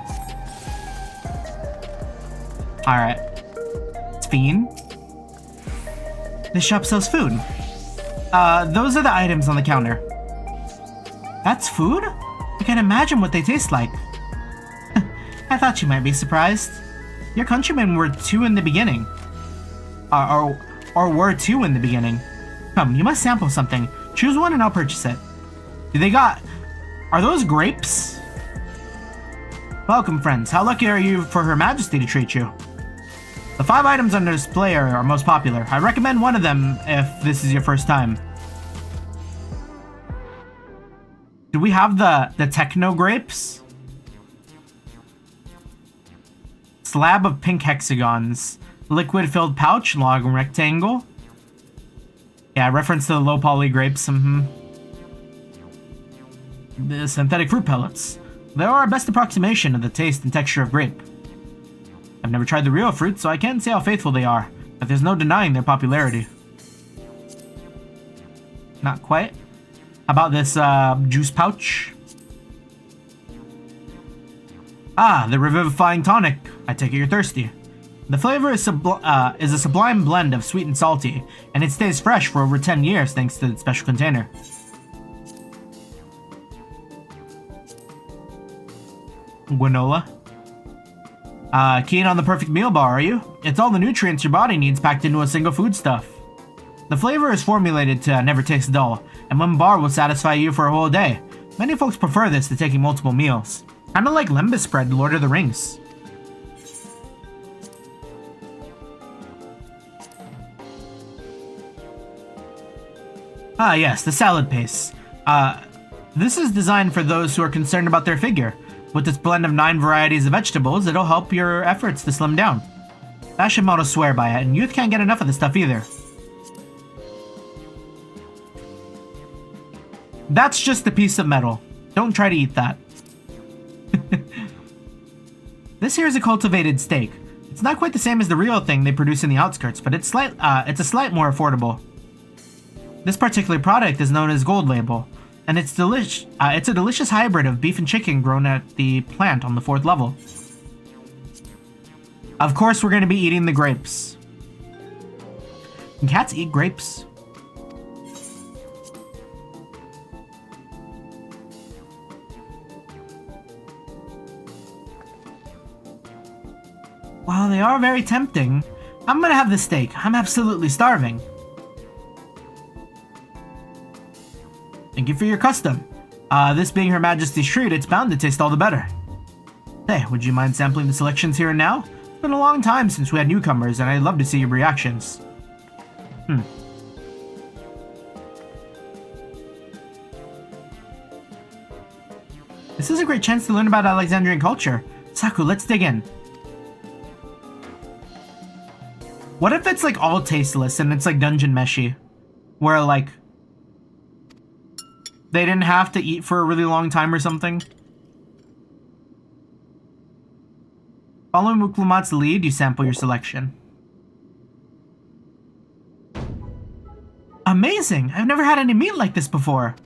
Speaker 1: Alright. Fiend. This shop sells food. Those are the items on the counter. That's food? I can't imagine what they taste like. I thought you might be surprised. Your countrymen were two in the beginning. Or were two in the beginning. Come, you must sample something. Choose one and I'll purchase it. Are those grapes? Welcome, friends. How lucky are you for Her Majesty to treat you? The 5 items on display are most popular. I recommend one of them if this is your first time. Do we have the techno grapes? Slab of pink hexagons. Liquid-filled pouch, log rectangle. Yeah, reference to the low poly grapes. The synthetic fruit pellets. They are our best approximation of the taste and texture of grape. I've never tried the real fruit, so I can't say how faithful they are, but there's no denying their popularity. Not quite. How about this juice pouch? Ah, the revivifying tonic. I take it you're thirsty. The flavor is a sublime blend of sweet and salty, and it stays fresh for over 10 years thanks to the special container. Granola. Keen on the perfect meal bar, are you? It's all the nutrients your body needs packed into a single foodstuff. The flavor is formulated to never taste dull, and one bar will satisfy you for a whole day. Many folks prefer this to taking multiple meals. Kinda like Lembas spread in Lord of the Rings. Ah yes, the salad paste. This is designed for those who are concerned about their figure. With its blend of 9 varieties of vegetables, it'll help your efforts to slim down. Fashion models swear by it, and youth can't get enough of this stuff either. That's just a piece of metal. Don't try to eat that. This here is a cultivated steak. It's not quite the same as the real thing they produce in the outskirts, but it's a slight more affordable. This particular product is known as Gold Label, and it's a delicious hybrid of beef and chicken grown at the plant on the 4th level. Of course, we're going to be eating the grapes. Can cats eat grapes? While they are very tempting, I'm gonna have the steak. I'm absolutely starving. Thank you for your custom. This being Her Majesty's treat, it's bound to taste all the better. Hey, would you mind sampling the selections here and now? It's been a long time since we had newcomers, and I'd love to see your reactions. This is a great chance to learn about Alexandrian culture. Saku, let's dig in. What if it's like all tasteless and it's like Dungeon Meshy? Where like they didn't have to eat for a really long time or something? Following Muklumat's lead, you sample your selection. Amazing! I've never had any meat like this before.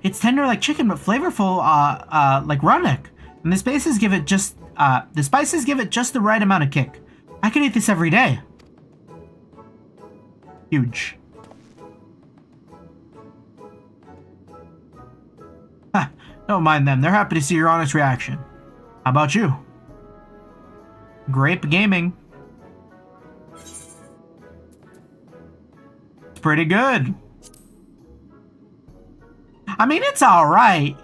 Speaker 1: It's tender like chicken, but flavorful like Ranek. And the spices give it just the right amount of kick. I could eat this every day. Huge. Ha, don't mind them. They're happy to see your honest reaction. How about you? Grape gaming. It's pretty good. I mean, it's alright.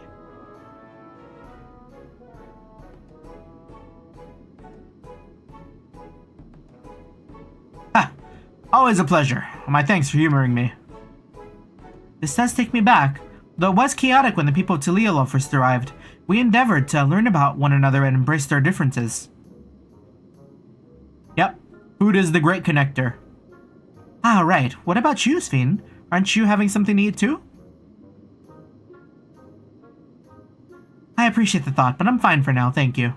Speaker 1: Always a pleasure. My thanks for humoring me. This does take me back. Though it was chaotic when the people of Taliolo first arrived, we endeavored to learn about one another and embraced our differences. Yep, food is the great connector. Ah, right. What about you, Sven? Aren't you having something to eat too? I appreciate the thought, but I'm fine for now, thank you.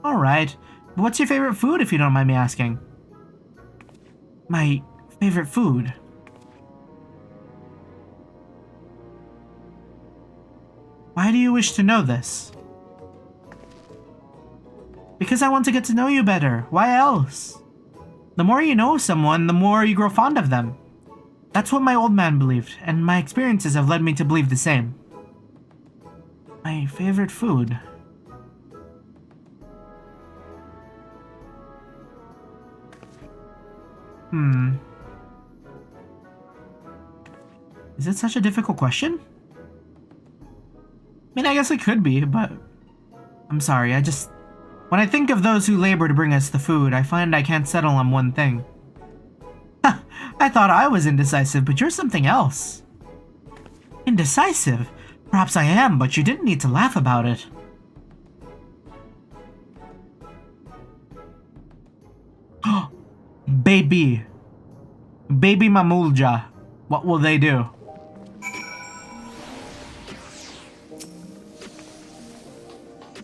Speaker 1: Alright, but what's your favorite food if you don't mind me asking? My favorite food? Why do you wish to know this? Because I want to get to know you better. Why else? The more you know someone, the more you grow fond of them. That's what my old man believed, and my experiences have led me to believe the same. My favorite food? Is it such a difficult question? I mean, I guess it could be, but I'm sorry, when I think of those who labor to bring us the food, I find I can't settle on one thing. Ha! I thought I was indecisive, but you're something else. Indecisive? Perhaps I am, but you didn't need to laugh about it. Baby. Baby Mamulja. What will they do?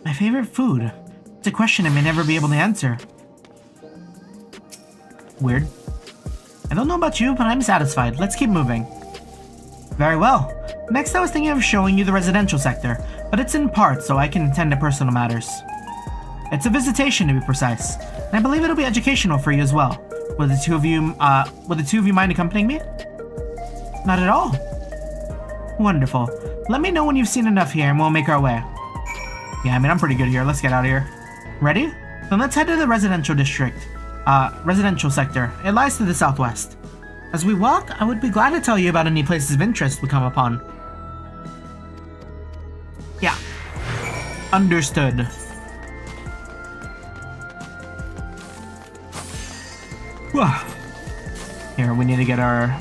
Speaker 1: My favorite food? It's a question I may never be able to answer. Weird. I don't know about you, but I'm satisfied. Let's keep moving. Very well. Next I was thinking of showing you the residential sector, but it's in part so I can attend to personal matters. It's a visitation to be precise, and I believe it'll be educational for you as well. Would the two of you mind accompanying me? Not at all. Wonderful. Let me know when you've seen enough here and we'll make our way. Yeah, I mean, I'm pretty good here. Let's get out of here. Ready? Then let's head to the residential district. Residential sector. It lies to the southwest. As we walk, I would be glad to tell you about any places of interest we come upon. Yeah. Understood. Here, we need to get our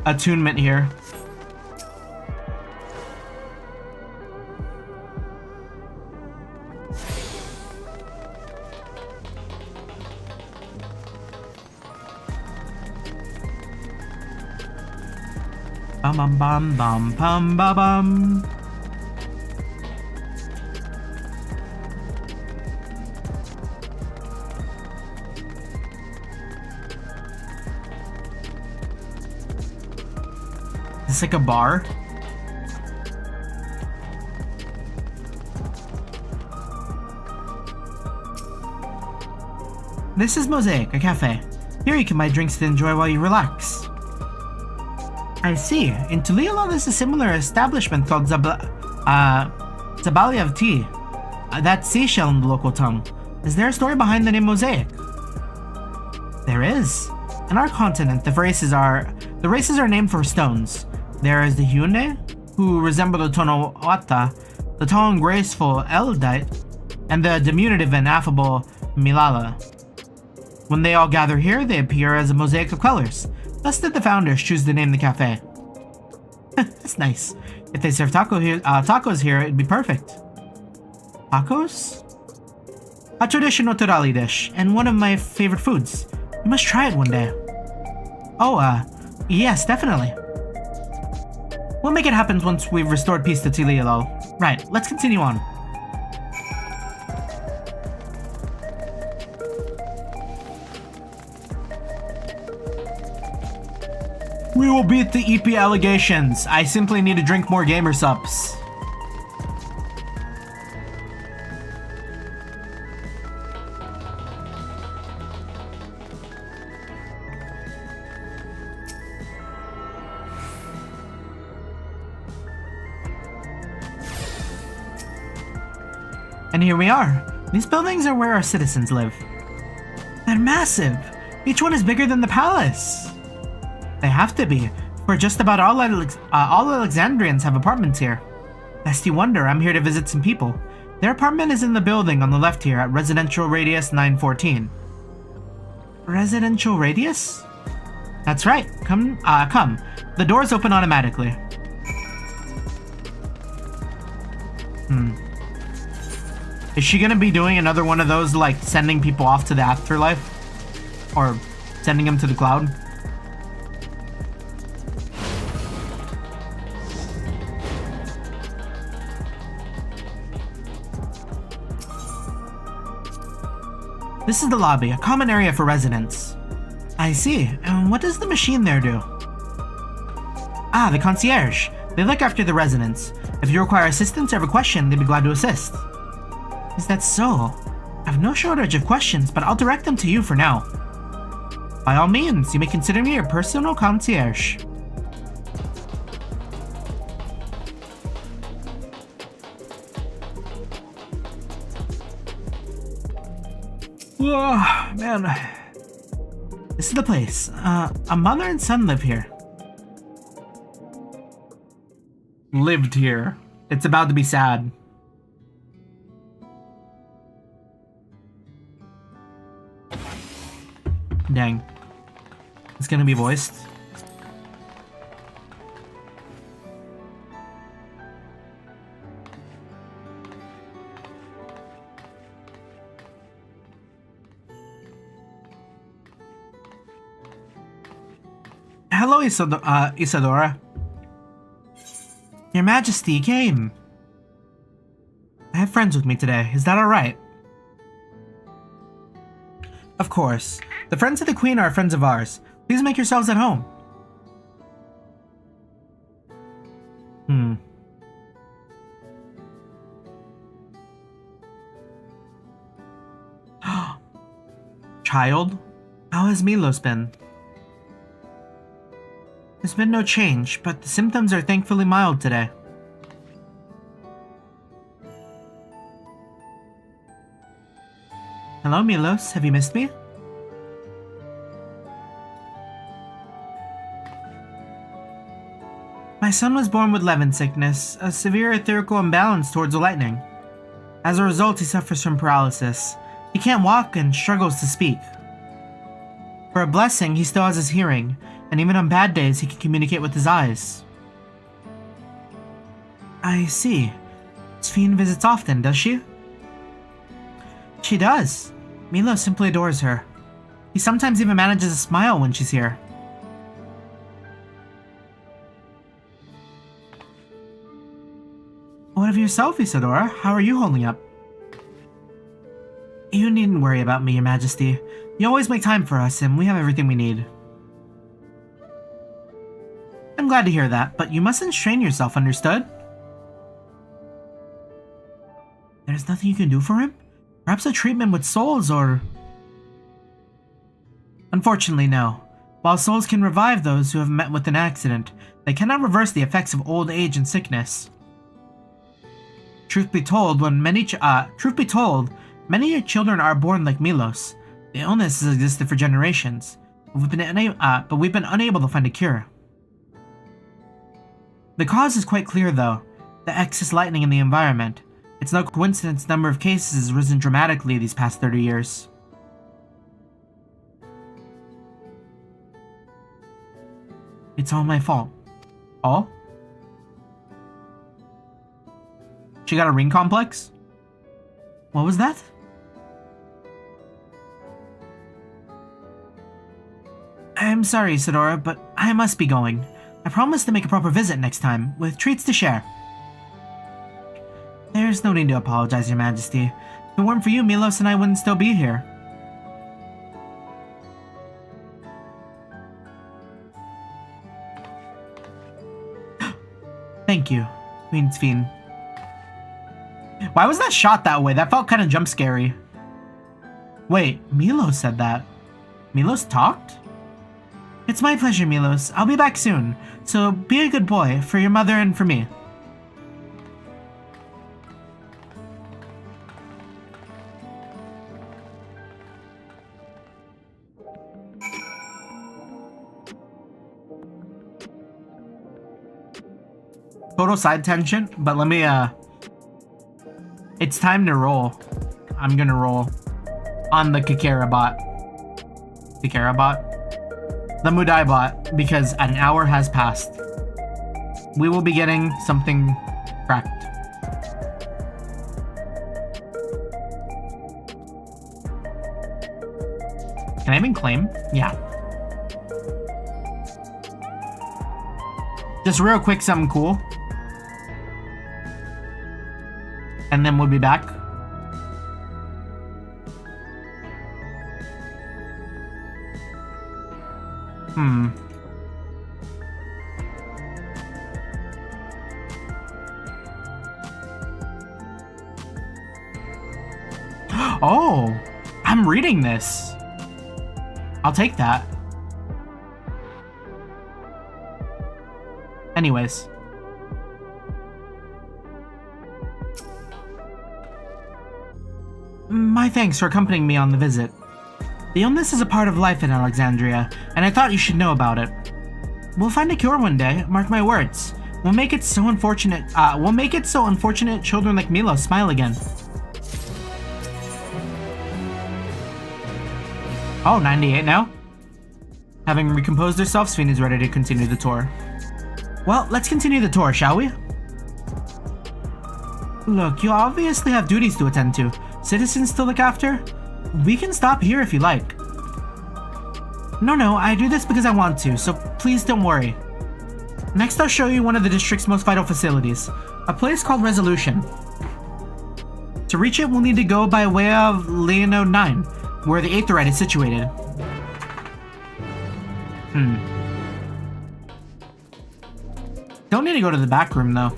Speaker 1: attunement here. Bum bum bum bum bum bum bum. Is this like a bar? This is Mosaic, a cafe. Here you can buy drinks to enjoy while you relax. I see. In Tuliyola, there's a similar establishment called Zabalia of Tea. That's seashell in the local tongue. Is there a story behind the name Mosaic? There is. In our continent, the races are named for stones. There is the Hyundae, who resemble the Tonawata, the tall and graceful Eldite, and the diminutive and affable Milala. When they all gather here, they appear as a mosaic of colors. Thus did the founders choose to name the cafe. That's nice. If they serve tacos here, it'd be perfect. Tacos? A traditional Turali dish, and one of my favorite foods. You must try it one day. Oh, yes, definitely. We'll make it happen once we've restored peace to Tuliyola. Right, let's continue on. We will beat the EP allegations. I simply need to drink more gamer subs. And here we are. These buildings are where our citizens live. They're massive. Each one is bigger than the palace. They have to be, for just about all Alexandrians have apartments here. Lest you wonder, I'm here to visit some people. Their apartment is in the building on the left here at Residential Radius 914. Residential Radius? That's right. Come. The doors open automatically. Is she gonna be doing another one of those, like, sending people off to the afterlife? Or sending them to the cloud? This is the lobby, a common area for residents. I see. And what does the machine there do? Ah, the concierge. They look after the residents. If you require assistance or have a question, they'd be glad to assist. Is that so? I have no shortage of questions, but I'll direct them to you for now. By all means, you may consider me your personal concierge. Oh, man. This is the place. A mother and son live here. Lived here. It's about to be sad. Dang. It's gonna be voiced. Hello, Isadora. Your Majesty came. I have friends with me today. Is that alright? Of course. The friends of the Queen are friends of ours. Please make yourselves at home. Child? How has Milos been? There's been no change, but the symptoms are thankfully mild today. Hello, Milos. Have you missed me? My son was born with Levin sickness, a severe etherical imbalance towards the lightning. As a result, he suffers from paralysis. He can't walk and struggles to speak. For a blessing, he still has his hearing, and even on bad days, he can communicate with his eyes. I see. Sphene visits often, does she? She does. Milo simply adores her. He sometimes even manages to smile when she's here. What of yourself, Isadora? How are you holding up? You needn't worry about me, Your Majesty. You always make time for us, and we have everything we need. I'm glad to hear that, but you mustn't strain yourself, understood? There's nothing you can do for him? Perhaps a treatment with souls, or... Unfortunately, no. While souls can revive those who have met with an accident, they cannot reverse the effects of old age and sickness. Truth be told, many children are born like Milos. The illness has existed for generations, but we've been unable to find a cure. The cause is quite clear, though: the excess lightning in the environment. It's no coincidence the number of cases has risen dramatically these past 30 years. It's all my fault. All? She got a ring complex? What was that? I'm sorry, Isadora, but I must be going. I promise to make a proper visit next time, with treats to share. There's no need to apologize, Your Majesty. If it weren't for you, Milos and I wouldn't still be here. Thank you, Queen Sphene. Why was that shot that way? That felt kind of jump scary. Wait, Milos said that. Milos talked? It's my pleasure, Milos. I'll be back soon, so be a good boy for your mother and for me. Total side tangent, but let me, it's time to roll. I'm gonna roll on the Kakera bot. Kakera bot? The Mudai bot, because an hour has passed. We will be getting something cracked. Can I even claim? Yeah. Just real quick, something cool. And then we'll be back. Oh, I'm reading this. I'll take that. Anyways. My thanks for accompanying me on the visit. The illness is a part of life in Alexandria, and I thought you should know about it. We'll find a cure one day, mark my words. We'll make it so unfortunate children like Milo smile again. Oh, 98 now? Having recomposed herself, Sphene is ready to continue the tour. Well, let's continue the tour, shall we? Look, you obviously have duties to attend to. Citizens to look after? We can stop here if you like. No, I do this because I want to, so please don't worry. Next, I'll show you one of the district's most vital facilities, a place called Resolution. To reach it, we'll need to go by way of Leonode 9, where the Aetherite is situated. Don't need to go to the back room, though.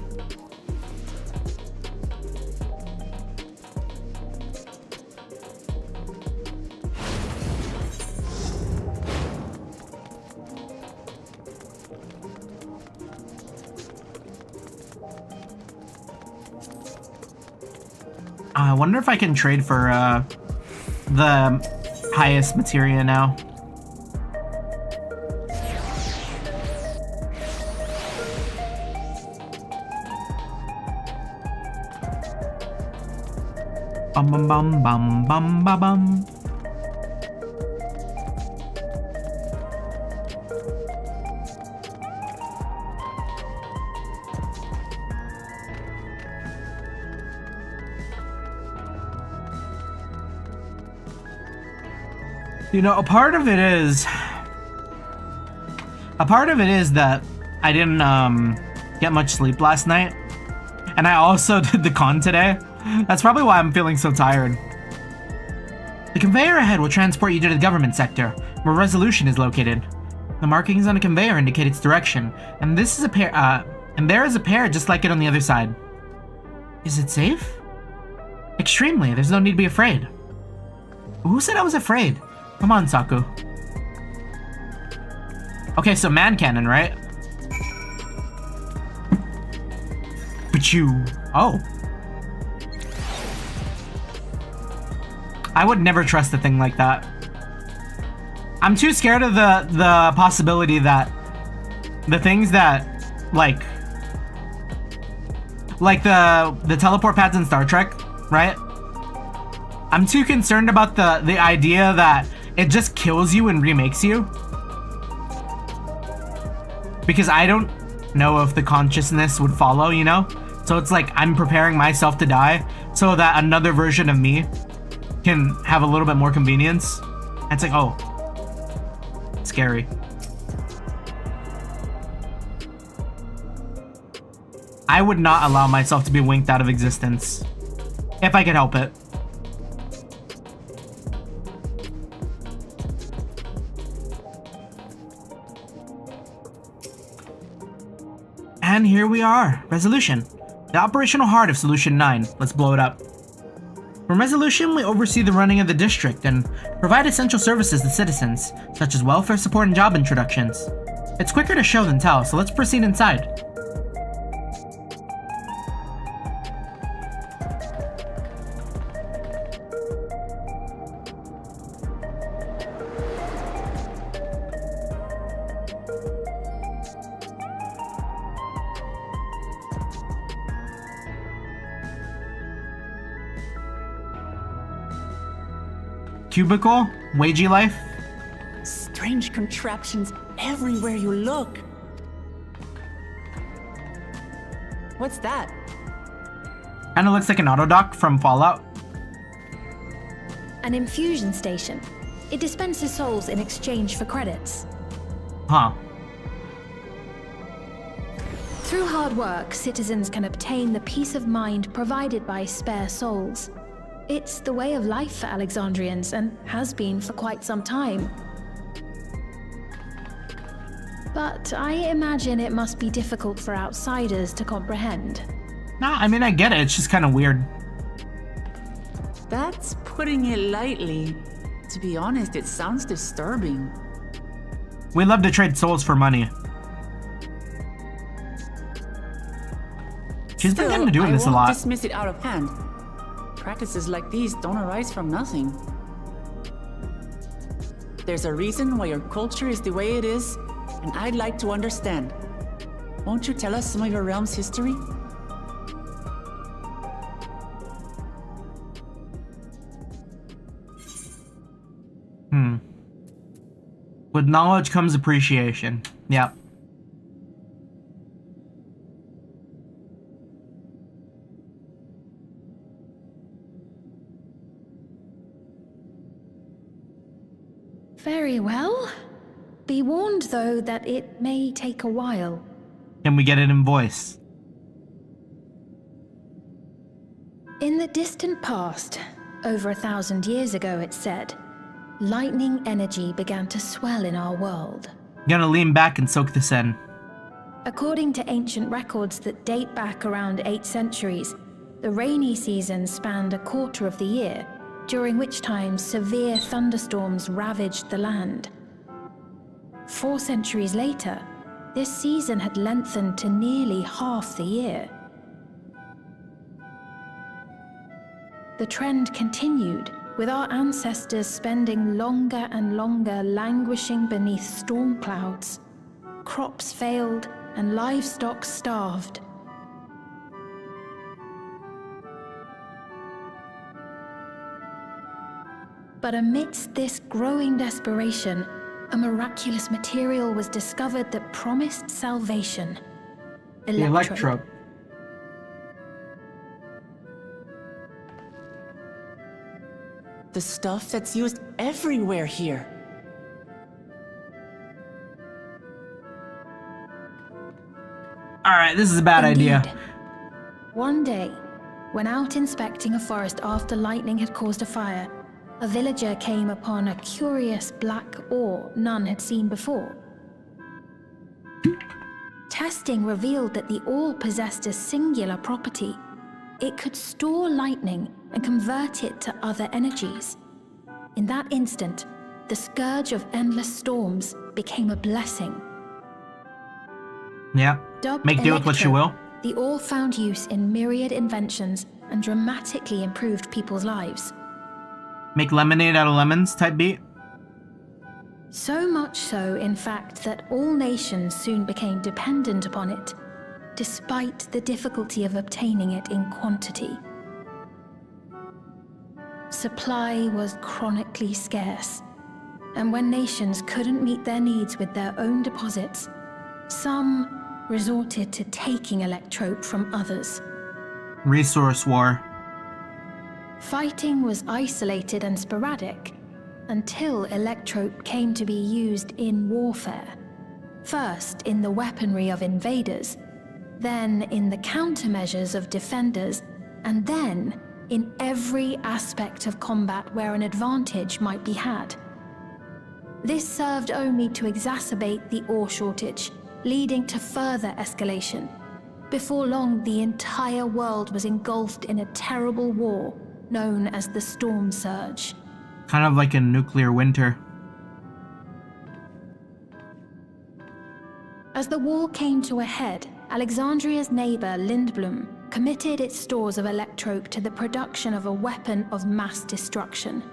Speaker 1: I wonder if I can trade for, the highest materia now. Bum bum bum bum bum bum bum. You know, a part of it is that I didn't get much sleep last night, and I also did the con today. That's probably why I'm feeling so tired. The conveyor ahead will transport you to the government sector, where Resolution is located. The markings on a conveyor indicate its direction, and this is a pair. And there is a pair just like it on the other side. Is it safe? Extremely. There's no need to be afraid. Who said I was afraid? Come on, Saku. Okay, so man cannon, right? But you... Oh. I would never trust a thing like that. I'm too scared of the possibility that the things that, like the teleport pads in Star Trek, right? I'm too concerned about the idea that it just kills you and remakes you. Because I don't know if the consciousness would follow, you know? So it's like I'm preparing myself to die so that another version of me can have a little bit more convenience. And it's like, oh, scary. I would not allow myself to be winked out of existence if I could help it. And here we are, Resolution, the operational heart of Solution 9. Let's blow it up. From Resolution, we oversee the running of the district and provide essential services to citizens, such as welfare support and job introductions. It's quicker to show than tell, so let's proceed inside. Cubicle? Wagey life?
Speaker 5: Strange contraptions everywhere you look. What's that?
Speaker 1: Kinda looks like an autodock from Fallout.
Speaker 3: An infusion station. It dispenses souls in exchange for credits.
Speaker 1: Huh.
Speaker 3: Through hard work, citizens can obtain the peace of mind provided by spare souls. It's the way of life for Alexandrians and has been for quite some time. But I imagine it must be difficult for outsiders to comprehend.
Speaker 1: Nah, I mean, I get it. It's just kind of weird.
Speaker 5: That's putting it lightly. To be honest, it sounds disturbing.
Speaker 1: We love to trade souls for money. She's been kind of doing this a lot.
Speaker 5: I won't dismiss it out of hand. Practices like these don't arise from nothing. There's a reason why your culture is the way it is, and I'd like to understand. Won't you tell us some of your realm's history?
Speaker 1: With knowledge comes appreciation. Yep.
Speaker 3: Very well. Be warned, though, that it may take a while.
Speaker 1: Can we get it in voice?
Speaker 3: In the distant past, over 1,000 years ago, it's said, lightning energy began to swell in our world.
Speaker 1: Gonna lean back and soak this in.
Speaker 3: According to ancient records that date back around 8 centuries, the rainy season spanned a quarter of the year, during which time severe thunderstorms ravaged the land. 4 centuries later, this season had lengthened to nearly half the year. The trend continued, with our ancestors spending longer and longer languishing beneath storm clouds. Crops failed and livestock starved. But amidst this growing desperation, a miraculous material was discovered that promised salvation.
Speaker 1: The electrode.
Speaker 5: The stuff that's used everywhere here.
Speaker 1: Alright, this is a bad idea.
Speaker 3: Indeed. One day, when out inspecting a forest after lightning had caused a fire, a villager came upon a curious black ore none had seen before. Testing revealed that the ore possessed a singular property. It could store lightning and convert it to other energies. In that instant, the scourge of endless storms became a blessing.
Speaker 1: Yeah.
Speaker 3: Dubbed
Speaker 1: Make do with what you will.
Speaker 3: the ore found use in myriad inventions and dramatically improved people's lives.
Speaker 1: Make lemonade out of lemons type beat.
Speaker 3: So much so, in fact, that all nations soon became dependent upon it, despite the difficulty of obtaining it in quantity. Supply was chronically scarce, and when nations couldn't meet their needs with their own deposits, some resorted to taking electrope from others.
Speaker 1: Resource war.
Speaker 3: Fighting was isolated and sporadic until electrope came to be used in warfare. First in the weaponry of invaders, then in the countermeasures of defenders, and then in every aspect of combat where an advantage might be had. This served only to exacerbate the ore shortage, leading to further escalation. Before long, the entire world was engulfed in a terrible war known as the Storm Surge.
Speaker 1: Kind of like a nuclear winter.
Speaker 3: As the war came to a head, Alexandria's neighbor Lindblum committed its stores of electrope to the production of a weapon of mass destruction.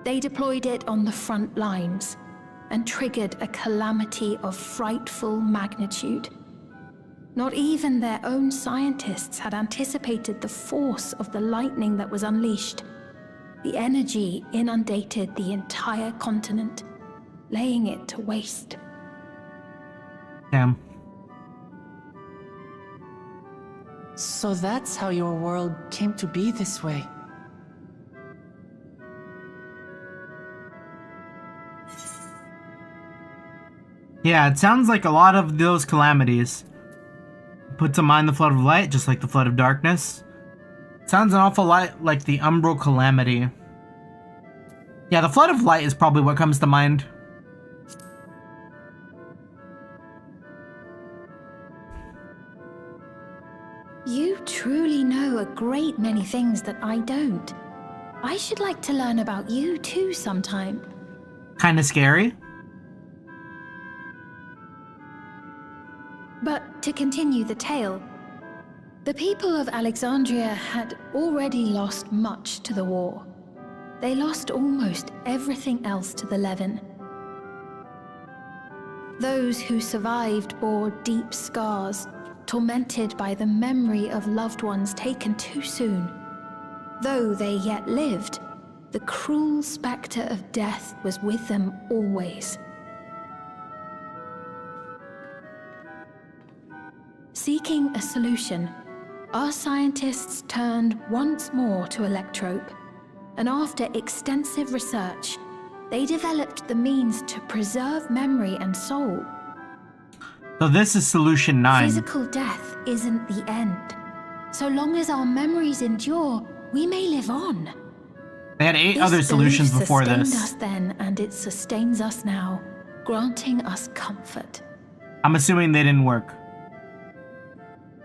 Speaker 3: They deployed it on the front lines and triggered a calamity of frightful magnitude. Not even their own scientists had anticipated the force of the lightning that was unleashed. The energy inundated the entire continent, laying it to waste.
Speaker 1: Damn.
Speaker 5: So that's how your world came to be this way.
Speaker 1: Yeah, it sounds like a lot of those calamities. Put to mind the flood of light, just like the flood of darkness. Sounds an awful lot like the umbral calamity. Yeah, the flood of light is probably what comes to mind.
Speaker 3: You truly know a great many things that I don't. I should like to learn about you too sometime.
Speaker 1: Kinda scary.
Speaker 3: But to continue the tale, the people of Alexandria had already lost much to the war. They lost almost everything else to the Levin. Those who survived bore deep scars, tormented by the memory of loved ones taken too soon. Though they yet lived, the cruel specter of death was with them always. Seeking a solution, our scientists turned once more to electrope, and after extensive research, they developed the means to preserve memory and soul.
Speaker 1: So this is solution 9.
Speaker 3: Physical death isn't the end. So long as our memories endure, we may live on.
Speaker 1: They had 8 other solutions before
Speaker 3: this. It
Speaker 1: this.
Speaker 3: sustained us then, and it sustains us now, granting us comfort.
Speaker 1: I'm assuming they didn't work.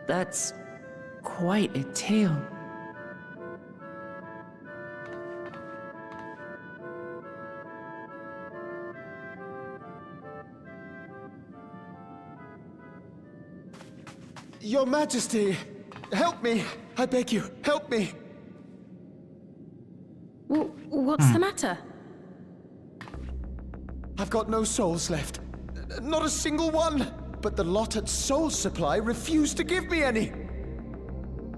Speaker 5: That's quite a tale.
Speaker 6: Your Majesty, help me! I beg you, help me!
Speaker 3: What's the matter?
Speaker 8: I've got no souls left. Not a single one. But the lot at Soul Supply refused to give me any.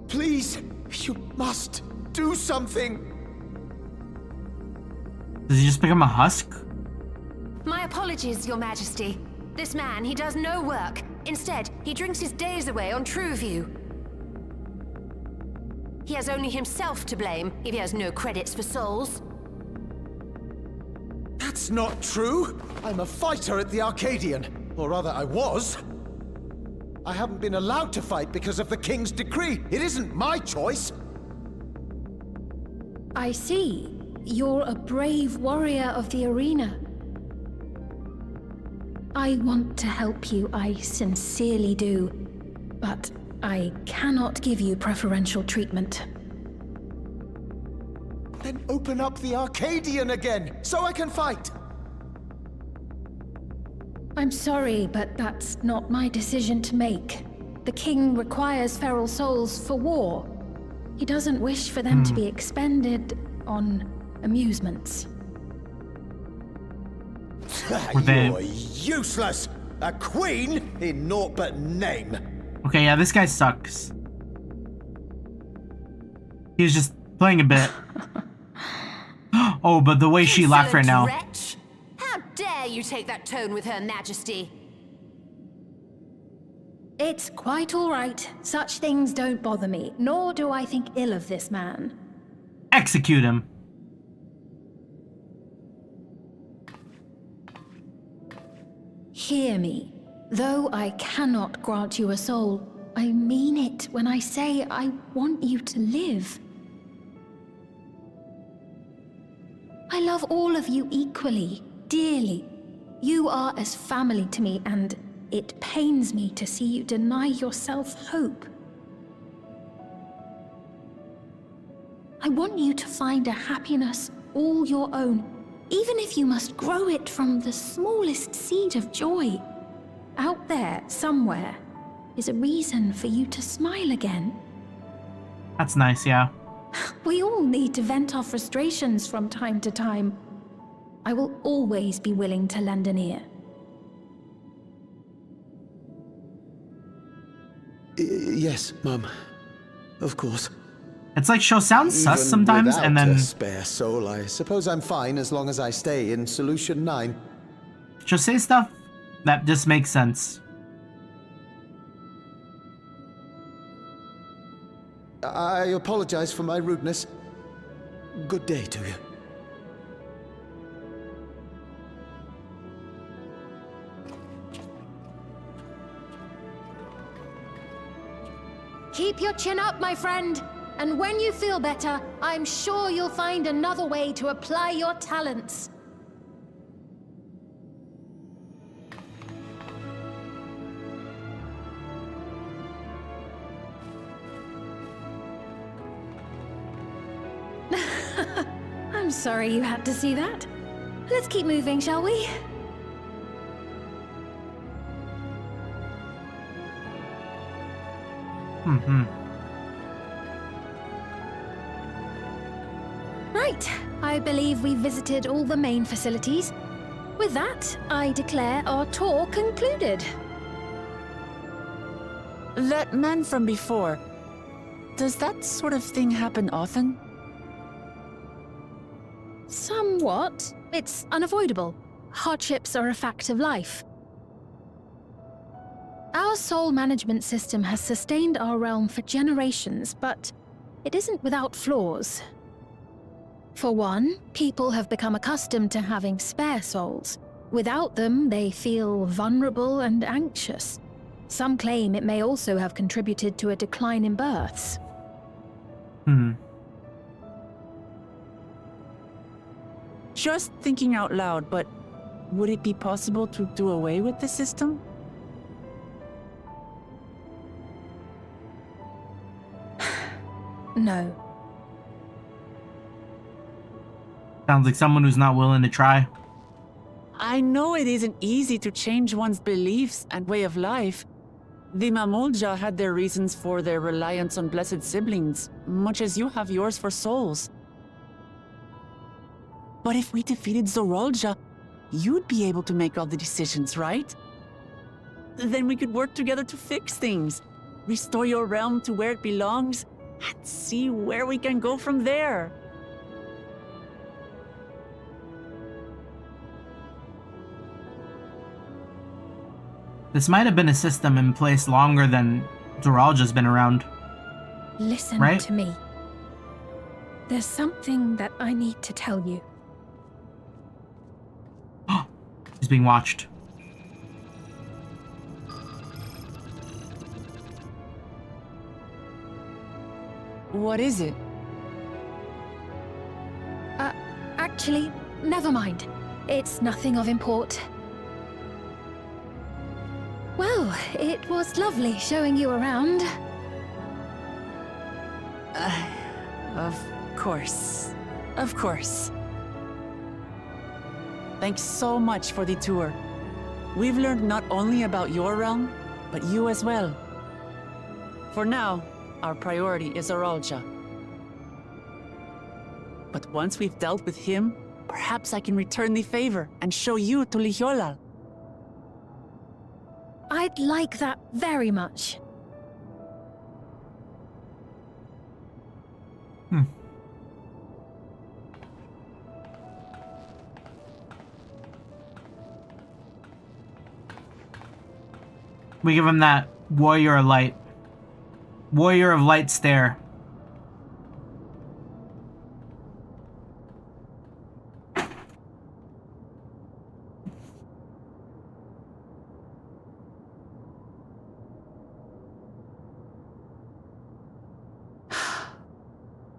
Speaker 8: Please, you must do something.
Speaker 1: Does he just become a husk?
Speaker 9: My apologies, Your Majesty. This man, he does no work. Instead, he drinks his days away on Trueview. He has only himself to blame if he has no credits for souls.
Speaker 8: That's not true. I'm a fighter at the Arcadian. Or rather, I was. I haven't been allowed to fight because of the King's decree. It isn't my choice.
Speaker 3: I see. You're a brave warrior of the arena. I want to help you, I sincerely do. But I cannot give you preferential treatment.
Speaker 8: Then open up the Arcadian again, so I can fight.
Speaker 3: I'm sorry, but that's not my decision to make. The king requires feral souls for war. He doesn't wish for them to be expended on amusements.
Speaker 8: You're useless! A queen in naught but name.
Speaker 1: Okay, yeah, this guy sucks. He's just playing a bit. Oh, but the way she laughed right now.
Speaker 9: Wretch! How dare you take that tone with Her Majesty?
Speaker 3: It's quite all right. Such things don't bother me, nor do I think ill of this man.
Speaker 1: Execute him.
Speaker 3: Hear me. Though I cannot grant you a soul, I mean it when I say I want you to live. I love all of you equally, dearly. You are as family to me, and it pains me to see you deny yourself hope. I want you to find a happiness all your own, even if you must grow it from the smallest seed of joy. Out there, somewhere, is a reason for you to smile again.
Speaker 1: That's nice, yeah.
Speaker 3: We all need to vent our frustrations from time to time. I will always be willing to lend an ear.
Speaker 6: Yes, Mum. Of course.
Speaker 1: It's like she'll sound sus
Speaker 8: Even
Speaker 1: sometimes, and
Speaker 8: without
Speaker 1: then
Speaker 8: a spare soul, I suppose I'm fine as long as I stay in Solution 9.
Speaker 1: she'll say stuff that just makes sense.
Speaker 8: I apologize for my rudeness. Good day to you.
Speaker 3: Keep your chin up, my friend. And when you feel better, I'm sure you'll find another way to apply your talents. I'm sorry you had to see that. Let's keep moving, shall we? Right, I believe we've visited all the main facilities. With that, I declare our tour concluded.
Speaker 5: That man from before, does that sort of thing happen often?
Speaker 3: Somewhat. It's unavoidable. Hardships are a fact of life. Our soul management system has sustained our realm for generations, but it isn't without flaws. For one, people have become accustomed to having spare souls. Without them, they feel vulnerable and anxious. Some claim it may also have contributed to a decline in births.
Speaker 5: Just thinking out loud, but would it be possible to do away with the system?
Speaker 3: No.
Speaker 1: Sounds like someone who's not willing to try.
Speaker 5: I know it isn't easy to change one's beliefs and way of life. The Mamolja had their reasons for their reliance on blessed siblings, much as you have yours for souls. But if we defeated Zorolja, you'd be able to make all the decisions, right? Then we could work together to fix things, restore your realm to where it belongs, and see where we can go from there.
Speaker 1: This might have been a system in place longer than Zoralja's been around.
Speaker 3: Listen
Speaker 1: Right?
Speaker 3: to me. There's something that I need to tell you.
Speaker 1: He's being watched.
Speaker 5: What is it?
Speaker 3: Actually, never mind. It's nothing of import. Well, it was lovely showing you around.
Speaker 5: Of course. Of course. Thanks so much for the tour. We've learned not only about your realm, but you as well. For now, our priority is Zorolja. But once we've dealt with him, perhaps I can return the favor and show you to Lihiolal.
Speaker 3: I'd like that very much.
Speaker 1: We give him that warrior of light. Warrior of light stare.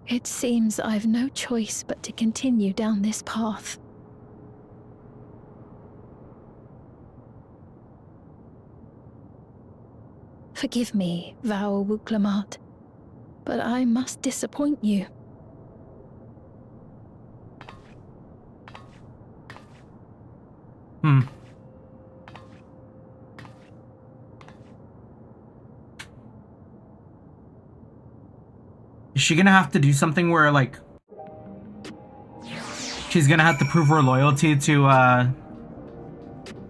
Speaker 3: It seems I've no choice but to continue down this path. Forgive me, Vau Wuklamat, but I must disappoint you.
Speaker 1: Is she gonna have to do something where, like, she's gonna have to prove her loyalty to,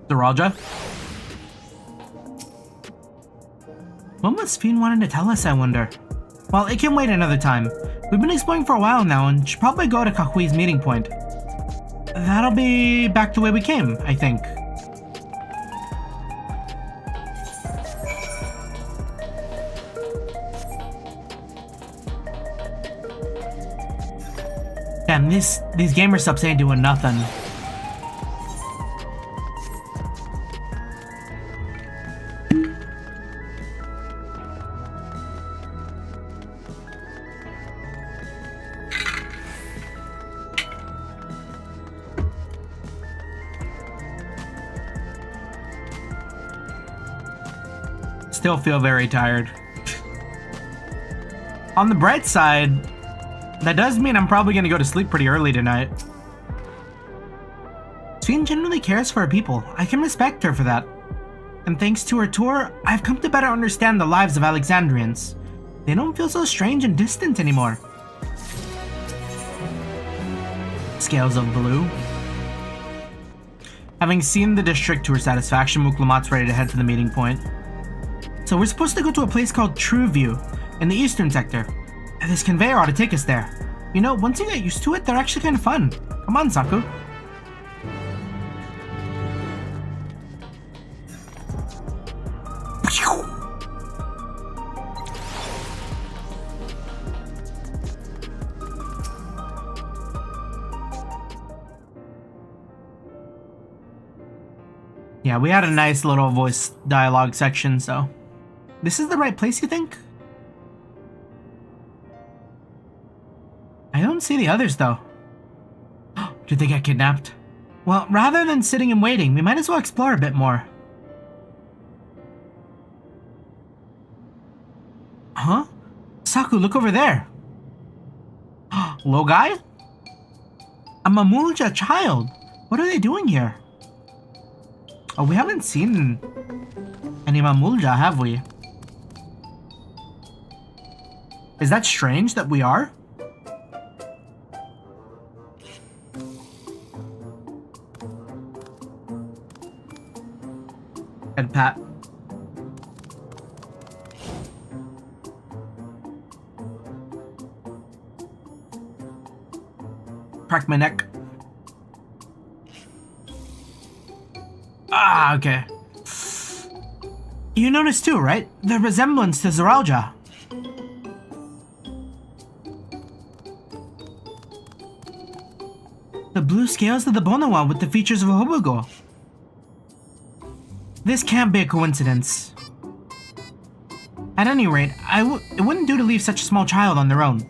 Speaker 1: Zoralja? What was Fiend wanting to tell us, I wonder? Well, it can wait another time. We've been exploring for a while now and should probably go to Kahui's meeting point. That'll be back the way we came, I think. Damn, these gamer subs ain't doing nothing. Still feel very tired. On the bright side, that does mean I'm probably gonna go to sleep pretty early tonight. Sphene genuinely cares for her people. I can respect her for that. And thanks to her tour, I've come to better understand the lives of Alexandrians. They don't feel so strange and distant anymore. Scales of blue. Having seen the district to her satisfaction, Muklamat's ready to head to the meeting point. So we're supposed to go to a place called True View in the eastern sector. And this conveyor ought to take us there. You know, once you get used to it, they're actually kind of fun. Come on, Saku. Yeah, we had a nice little voice dialogue section, so... This is the right place, you think? I don't see the others, though. Did they get kidnapped? Well, rather than sitting and waiting, we might as well explore a bit more. Huh? Saku, look over there. Logai? A Mamulja child. What are they doing here? Oh, we haven't seen any Mamulja, have we? Is that strange that we are? that. Crack my neck. Ah, okay. You noticed too, right? The resemblance to Zoralja. The blue scales of the Bonawa with the features of a Hobogo. This can't be a coincidence. At any rate, it wouldn't do to leave such a small child on their own.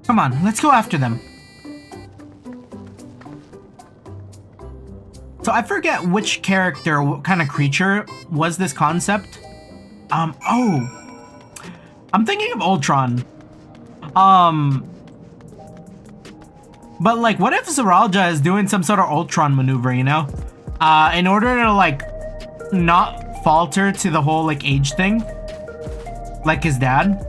Speaker 1: Come on, let's go after them. So I forget which character, what kind of creature was this concept. Oh. I'm thinking of Ultron. But like, what if Zoralja is doing some sort of Ultron maneuver, you know? In order to like, not falter to the whole like age thing. Like his dad.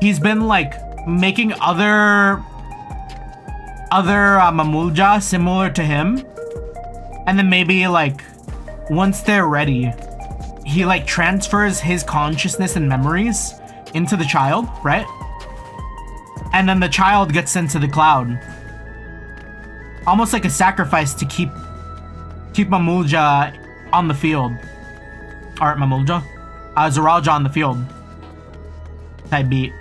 Speaker 1: He's been like, making other Mamulja similar to him. And then maybe like, once they're ready, he like transfers his consciousness and memories into the child, right? And then the child gets sent to the cloud. Almost like a sacrifice to keep Mamulja on the field. Or Mamulja? Zoralja on the field. Type beat.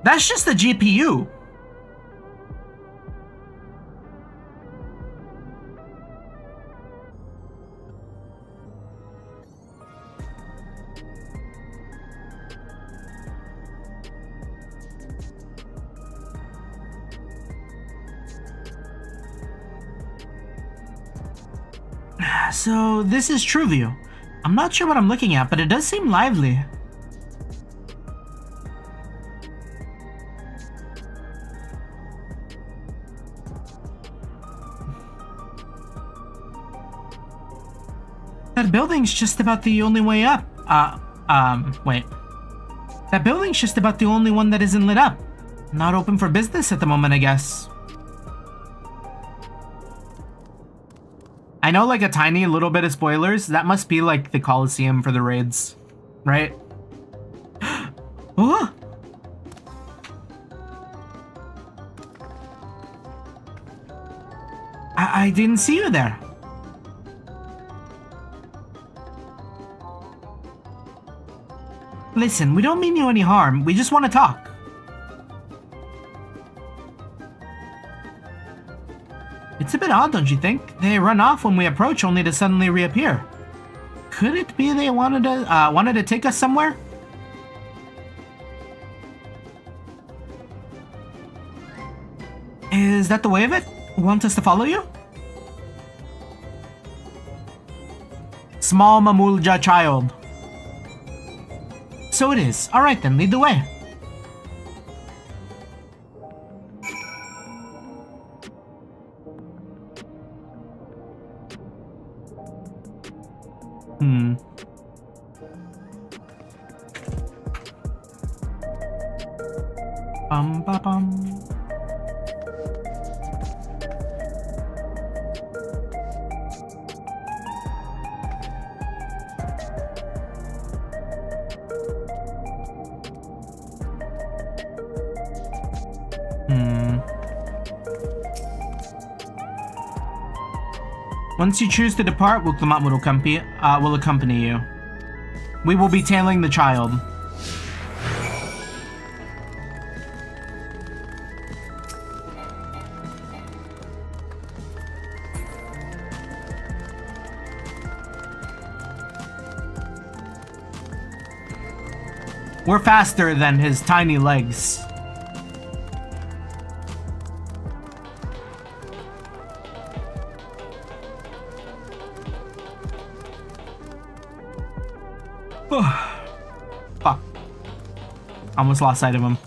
Speaker 1: That's just the GPU. So this is TrueView. I'm not sure what I'm looking at, but it does seem lively. That building's just about the only way up. Wait. That building's just about the only one that isn't lit up. Not open for business at the moment, I guess. I know like a tiny little bit of spoilers. That must be like the Coliseum for the raids, right? Oh! I didn't see you there. Listen, we don't mean you any harm. We just want to talk. It's a bit odd, don't you think? They run off when we approach only to suddenly reappear. Could it be they wanted to take us somewhere? Is that the way of it? Want us to follow you? Small Mamulja child. So it is. Alright then, lead the way. Bum ba bum. Once you choose to depart, will accompany you. We will be tailing the child. We're faster than his tiny legs. Fuck. Almost lost sight of him.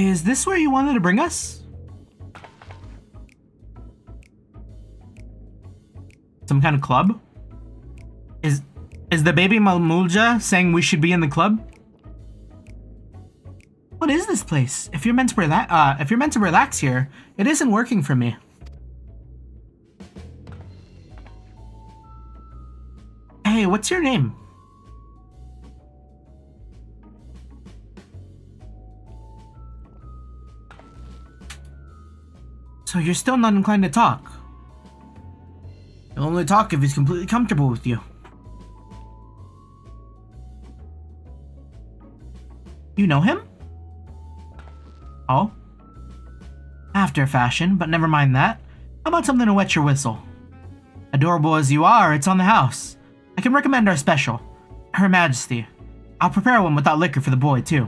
Speaker 1: Is this where you wanted to bring us? Some kind of club? Is the baby Malmulja saying we should be in the club? What is this place? If you're meant to relax here, it isn't working for me. Hey, what's your name? So you're still not inclined to talk? He'll only talk if he's completely comfortable with you. You know him? Oh? After fashion, but never mind that. How about something to wet your whistle? Adorable as you are, it's on the house. I can recommend our special, Her Majesty. I'll prepare one without liquor for the boy, too.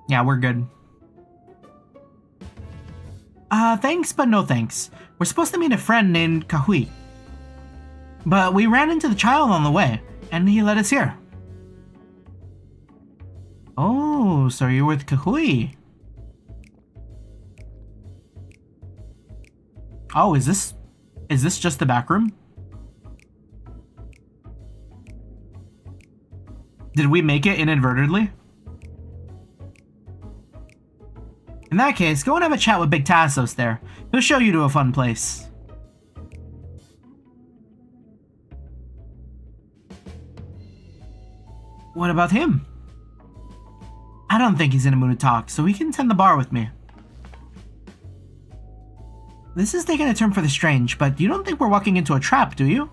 Speaker 1: Yeah, we're good. Thanks, but no thanks. We're supposed to meet a friend named Kahui. But we ran into the child on the way, and he led us here. Oh, so you're with Kahui. Oh, is this just the back room? Did we make it inadvertently? In that case, go and have a chat with Big Tassos there. He'll show you to a fun place. What about him? I don't think he's in a mood to talk, so he can tend the bar with me. This is taking a turn for the strange, but you don't think we're walking into a trap, do you?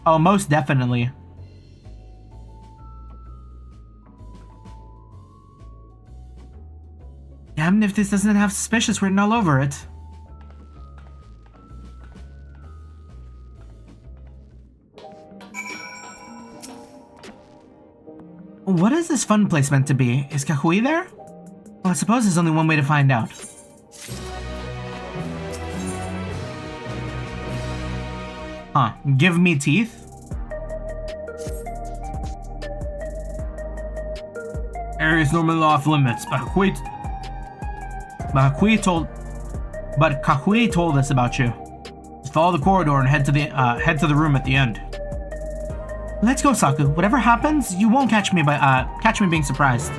Speaker 1: Oh, most definitely. Damn if this doesn't have suspicious written all over it. What is this fun place meant to be? Is Kahui there? Well, I suppose there's only one way to find out. Huh, give me teeth? Area's normally off limits, but Kahui told us about you. Just follow the corridor and head to the room at the end. Let's go, Saku. Whatever happens, you won't catch me being surprised.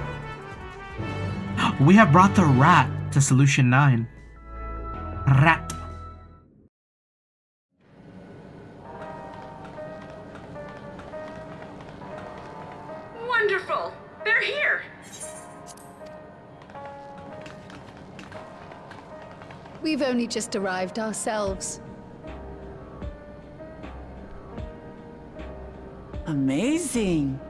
Speaker 1: We have brought the rat to Solution 9. Rat.
Speaker 4: Wonderful! They're here!
Speaker 3: We've only just arrived ourselves.
Speaker 5: Amazing.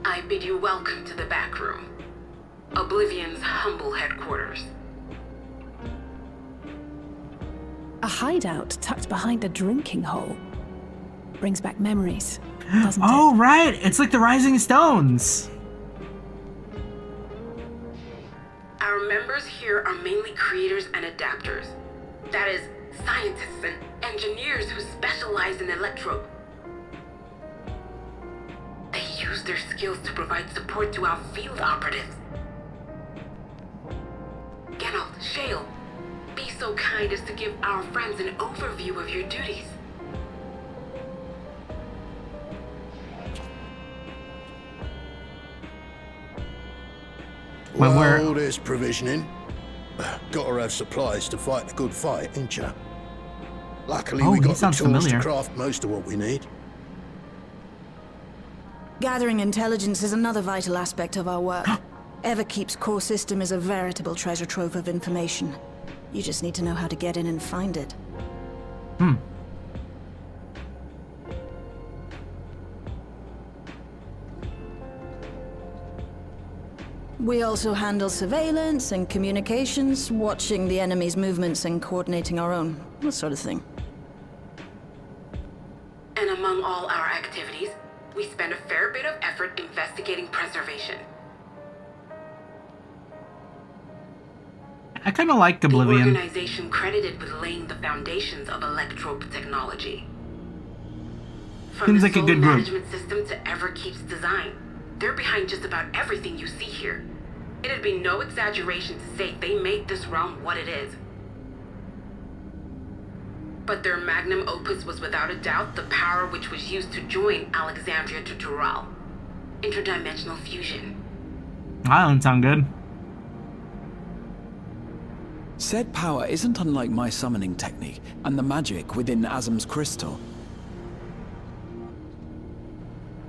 Speaker 4: I bid you welcome to the back room. Oblivion's humble headquarters.
Speaker 10: A hideout tucked behind a drinking hole. Brings back memories, doesn't it?
Speaker 1: Oh, right! It's like the Rising Stones!
Speaker 4: Our members here are mainly creators and adapters. That is, scientists and engineers who specialize in electro. They use their skills to provide support to our field operatives. Geralt, Shale, be so kind as to give our friends an overview of your duties.
Speaker 11: Well, there's provisioning. Gotta have supplies to fight a good fight, ain't ya? Luckily, we got the tools to craft most of what we need.
Speaker 10: Gathering intelligence is another vital aspect of our work. Everkeep's core system is a veritable treasure trove of information. You just need to know how to get in and find it. We also handle surveillance and communications, watching the enemy's movements and coordinating our own, that sort of thing.
Speaker 4: And among all our activities, we spent a fair bit of effort investigating preservation.
Speaker 1: I kind of like Oblivion.
Speaker 4: The organization credited with laying the foundations of electrope technology. From
Speaker 1: Seems
Speaker 4: the
Speaker 1: like a
Speaker 4: soul
Speaker 1: good group.
Speaker 4: management system to Everkeep's design, they're behind just about everything you see here. It'd be no exaggeration to say they made this realm what it is. But their magnum opus was without a doubt the power which was used to join Alexandria to Tural. Interdimensional fusion.
Speaker 1: That doesn't sound good.
Speaker 6: Said power isn't unlike my summoning technique and the magic within Azam's crystal.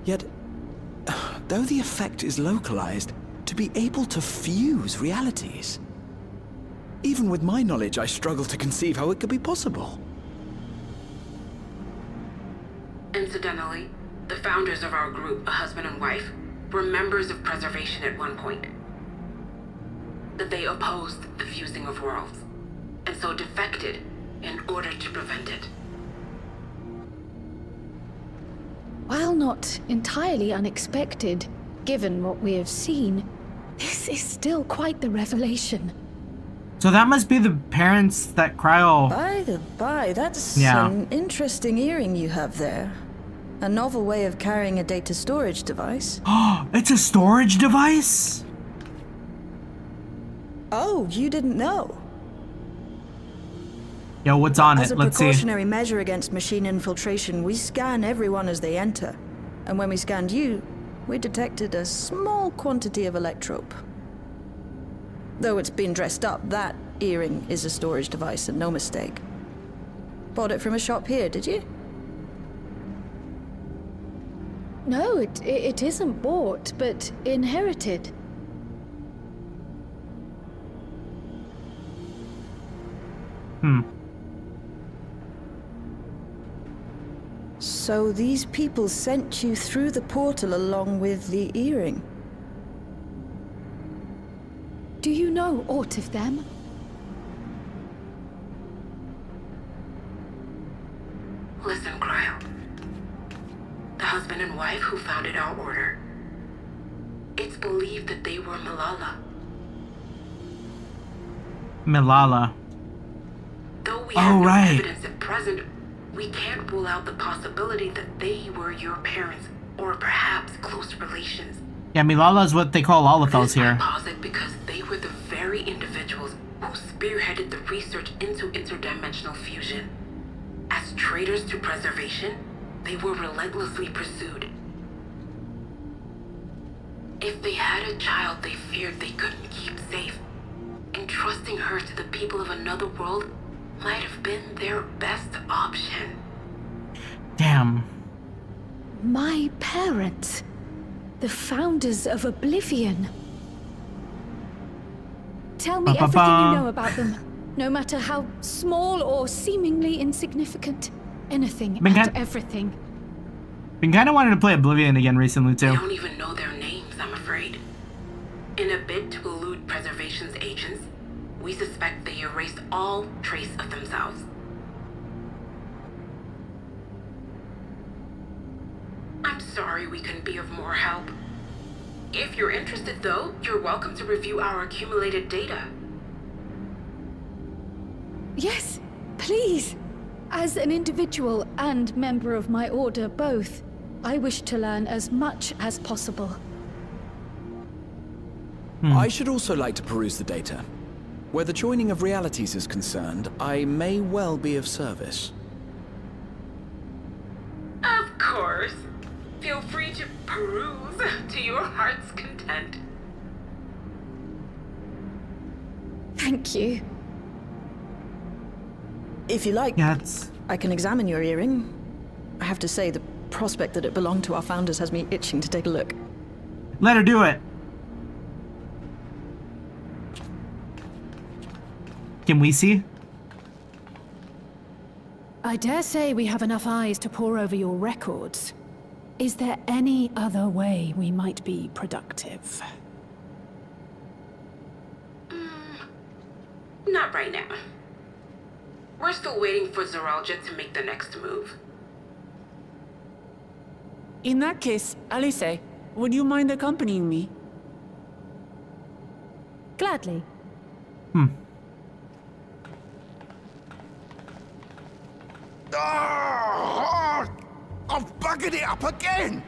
Speaker 6: Yet, though the effect is localized, to be able to fuse realities. Even with my knowledge, I struggle to conceive how it could be possible.
Speaker 4: Incidentally, the founders of our group, a husband and wife, were members of preservation at one point. That they opposed the fusing of worlds, and so defected in order to prevent it.
Speaker 3: While not entirely unexpected, given what we have seen, this is still quite the revelation.
Speaker 1: So that must be the parents that Cryo...
Speaker 10: By the by, that's
Speaker 1: Yeah.
Speaker 10: an interesting earring you have there. A novel way of carrying a data storage device.
Speaker 1: Oh, it's a storage device?
Speaker 10: Oh, you didn't know?
Speaker 1: Yo, what's on
Speaker 10: As
Speaker 1: it?
Speaker 10: a
Speaker 1: Let's see.
Speaker 10: precautionary measure against machine infiltration, we scan everyone as they enter. And when we scanned you, we detected a small quantity of electrope. Though it's been dressed up, that earring is a storage device and no mistake. Bought it from a shop here, did you?
Speaker 3: No, it isn't bought, but inherited. So these people sent you through the portal along with the earring? Do you know aught of them?
Speaker 4: Listen, Cryo. The husband and wife who founded our order. It's believed that they were Malala.
Speaker 1: Malala.
Speaker 4: Though we have no
Speaker 1: right.
Speaker 4: evidence at present, we can't rule out the possibility that they were your parents, or perhaps close relations.
Speaker 1: Yeah, Malala is what they call Lalathals
Speaker 4: This I
Speaker 1: here.
Speaker 4: posit because they were the very individuals who spearheaded the research into interdimensional fusion. As traitors to preservation, they were relentlessly pursued. If they had a child they feared they couldn't keep safe, entrusting her to the people of another world might have been their best option.
Speaker 1: Damn.
Speaker 3: My parents, the founders of Oblivion. Tell me everything you know about them, no matter how small or seemingly insignificant. Anything and everything.
Speaker 1: Been kind of wanting to play Oblivion again recently too.
Speaker 4: I don't even know their names, I'm afraid. In a bid to elude preservation's agents, we suspect they erased all trace of themselves. I'm sorry we couldn't be of more help. If you're interested though, you're welcome to review our accumulated data.
Speaker 3: Yes, please. As an individual and member of my order both, I wish to learn as much as possible.
Speaker 6: I should also like to peruse the data. Where the joining of realities is concerned, I may well be of service.
Speaker 4: Of course. Feel free to peruse to your heart's content.
Speaker 3: Thank you.
Speaker 10: If you like, I can examine your earring. I have to say, the prospect that it belonged to our founders has me itching to take a look.
Speaker 1: Let her do it. Can we see?
Speaker 12: I dare say we have enough eyes to pore over your records. Is there any other way we might be productive?
Speaker 4: Not right now. We're still waiting for Zoralja to make the next move.
Speaker 5: In that case, Alice, would you mind accompanying me?
Speaker 12: Gladly.
Speaker 11: I've buggered it up again!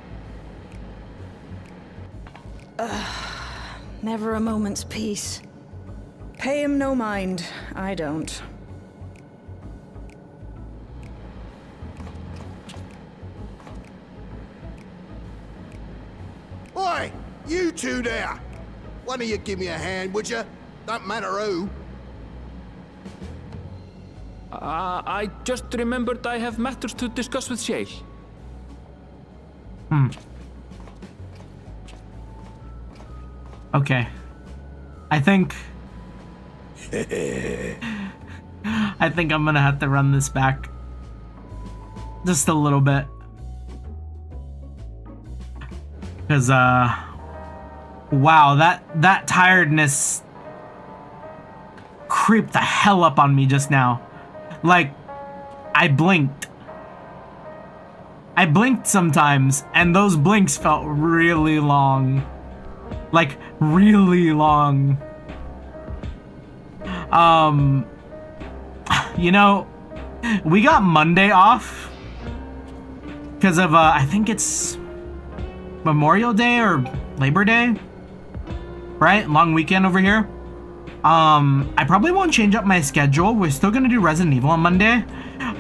Speaker 10: Never a moment's peace. Pay him no mind. I don't.
Speaker 11: Oi! You two there! One of you give me a hand, would you? Don't matter who.
Speaker 7: I just remembered I have matters to discuss with Shale.
Speaker 1: Okay. I think I'm gonna have to run this back. Just a little bit. Cause wow, that tiredness creeped the hell up on me just now. Like, I blinked sometimes, and those blinks felt really long. Like, really long. You know, we got Monday off because of, I think it's Memorial Day or Labor Day, right? Long weekend over here. I probably won't change up my schedule. We're still gonna do Resident Evil on Monday,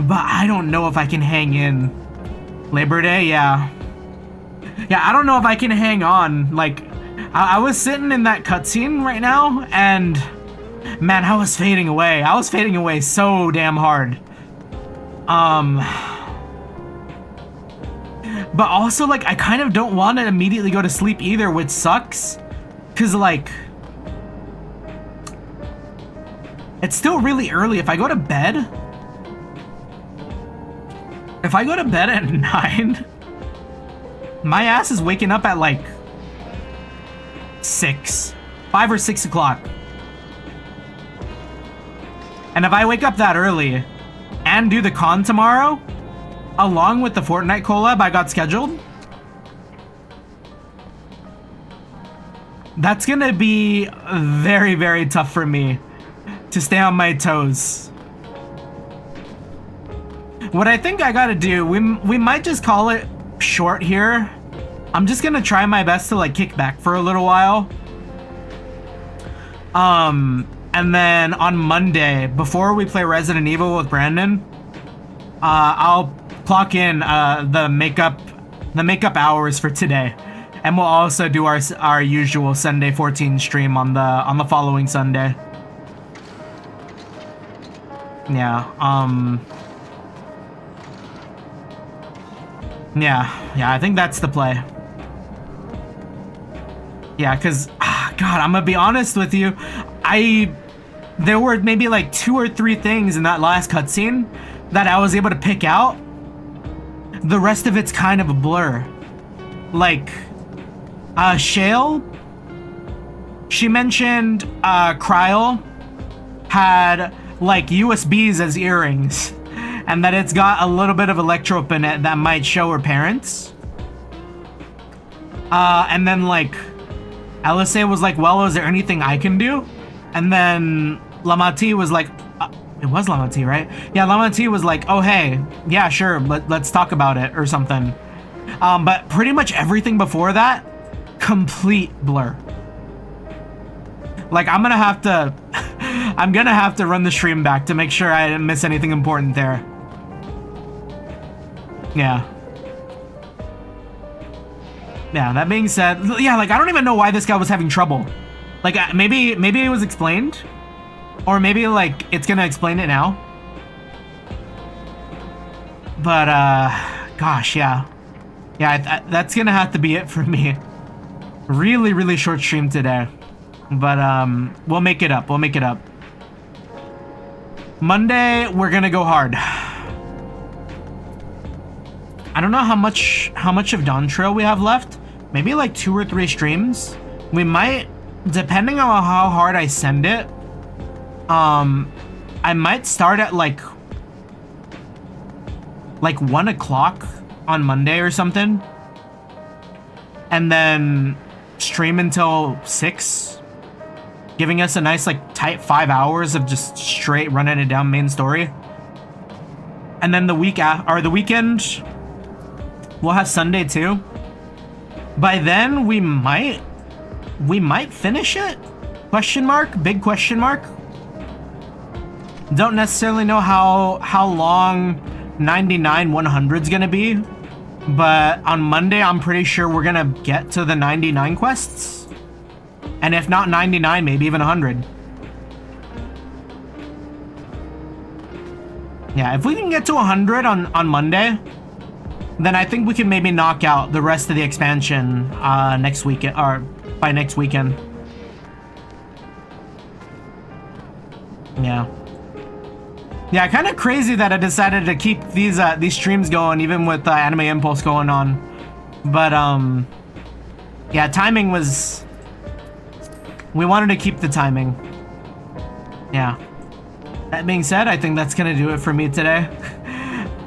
Speaker 1: but I don't know if I can hang in. Labor Day, yeah. Yeah, I don't know if I can hang on. Like, I was sitting in that cutscene right now, and man, I was fading away. I was fading away so damn hard. But also, like, I kind of don't want to immediately go to sleep either, which sucks. Cause like, it's still really early. If I go to bed at 9, my ass is waking up at like 5 or 6 o'clock. And if I wake up that early and do the con tomorrow, along with the Fortnite collab I got scheduled, that's gonna be very, very tough for me to stay on my toes. What I think I gotta do, we might just call it short here. I'm just gonna try my best to like kick back for a little while. And then on Monday, before we play Resident Evil with Brandon, I'll clock in the makeup hours for today, and we'll also do our usual Sunday 14 stream on the following Sunday. Yeah. Yeah. I think that's the play. Yeah, cause God, I'm gonna be honest with you. There were maybe like 2 or 3 things in that last cutscene that I was able to pick out. The rest of it's kind of a blur. Like, Shale, she mentioned Kryl had like USBs as earrings, and that it's got a little bit of electrope in it that might show her parents. And then like, Alice was like, well, is there anything I can do? And then Lamati was like, it was Lamati, right? Yeah, Lamati was like, oh, hey, yeah, sure, let's talk about it or something. But pretty much everything before that, complete blur. Like, I'm gonna have to run the stream back to make sure I didn't miss anything important there. Yeah. Yeah, that being said, yeah, like, I don't even know why this guy was having trouble. Like, maybe it was explained, or maybe like it's gonna explain it now. But gosh, yeah, that's gonna have to be it for me. Really, really short stream today, but we'll make it up. Monday, we're gonna go hard. I don't know how much of Dawntrail we have left. Maybe like 2 or 3 streams. We might, depending on how hard I send it, I might start at like 1 o'clock on Monday or something, and then stream until 6, giving us a nice like tight 5 hours of just straight running it down main story. And then the weekend, we'll have Sunday too. By then we might finish it? Question mark? Big question mark? Don't necessarily know how long 99-100 is gonna be, but on Monday I'm pretty sure we're gonna get to the 99 quests, and if not 99, maybe even 100. Yeah, if we can get to 100 on Monday, then I think we can maybe knock out the rest of the expansion next weekend, or by next weekend. Yeah, kind of crazy that I decided to keep these streams going, even with Anime Impulse going on. But yeah, timing was. We wanted to keep the timing. Yeah. That being said, I think that's gonna do it for me today.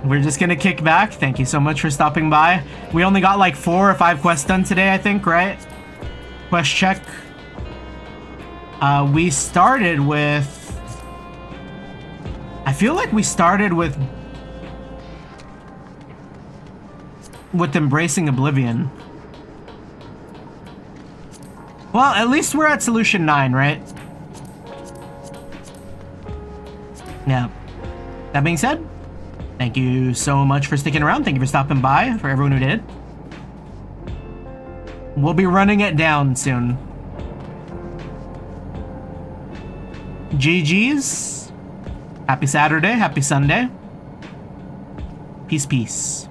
Speaker 1: We're just gonna kick back. Thank you so much for stopping by. We only got like 4 or 5 quests done today, I think, right? Quest check. We started with. I feel like we started with Embracing Oblivion. Well, at least we're at Solution 9, right? Yeah. That being said, thank you so much for sticking around. Thank you for stopping by, for everyone who did. We'll be running it down soon. GG's. Happy Saturday, happy Sunday. Peace, peace.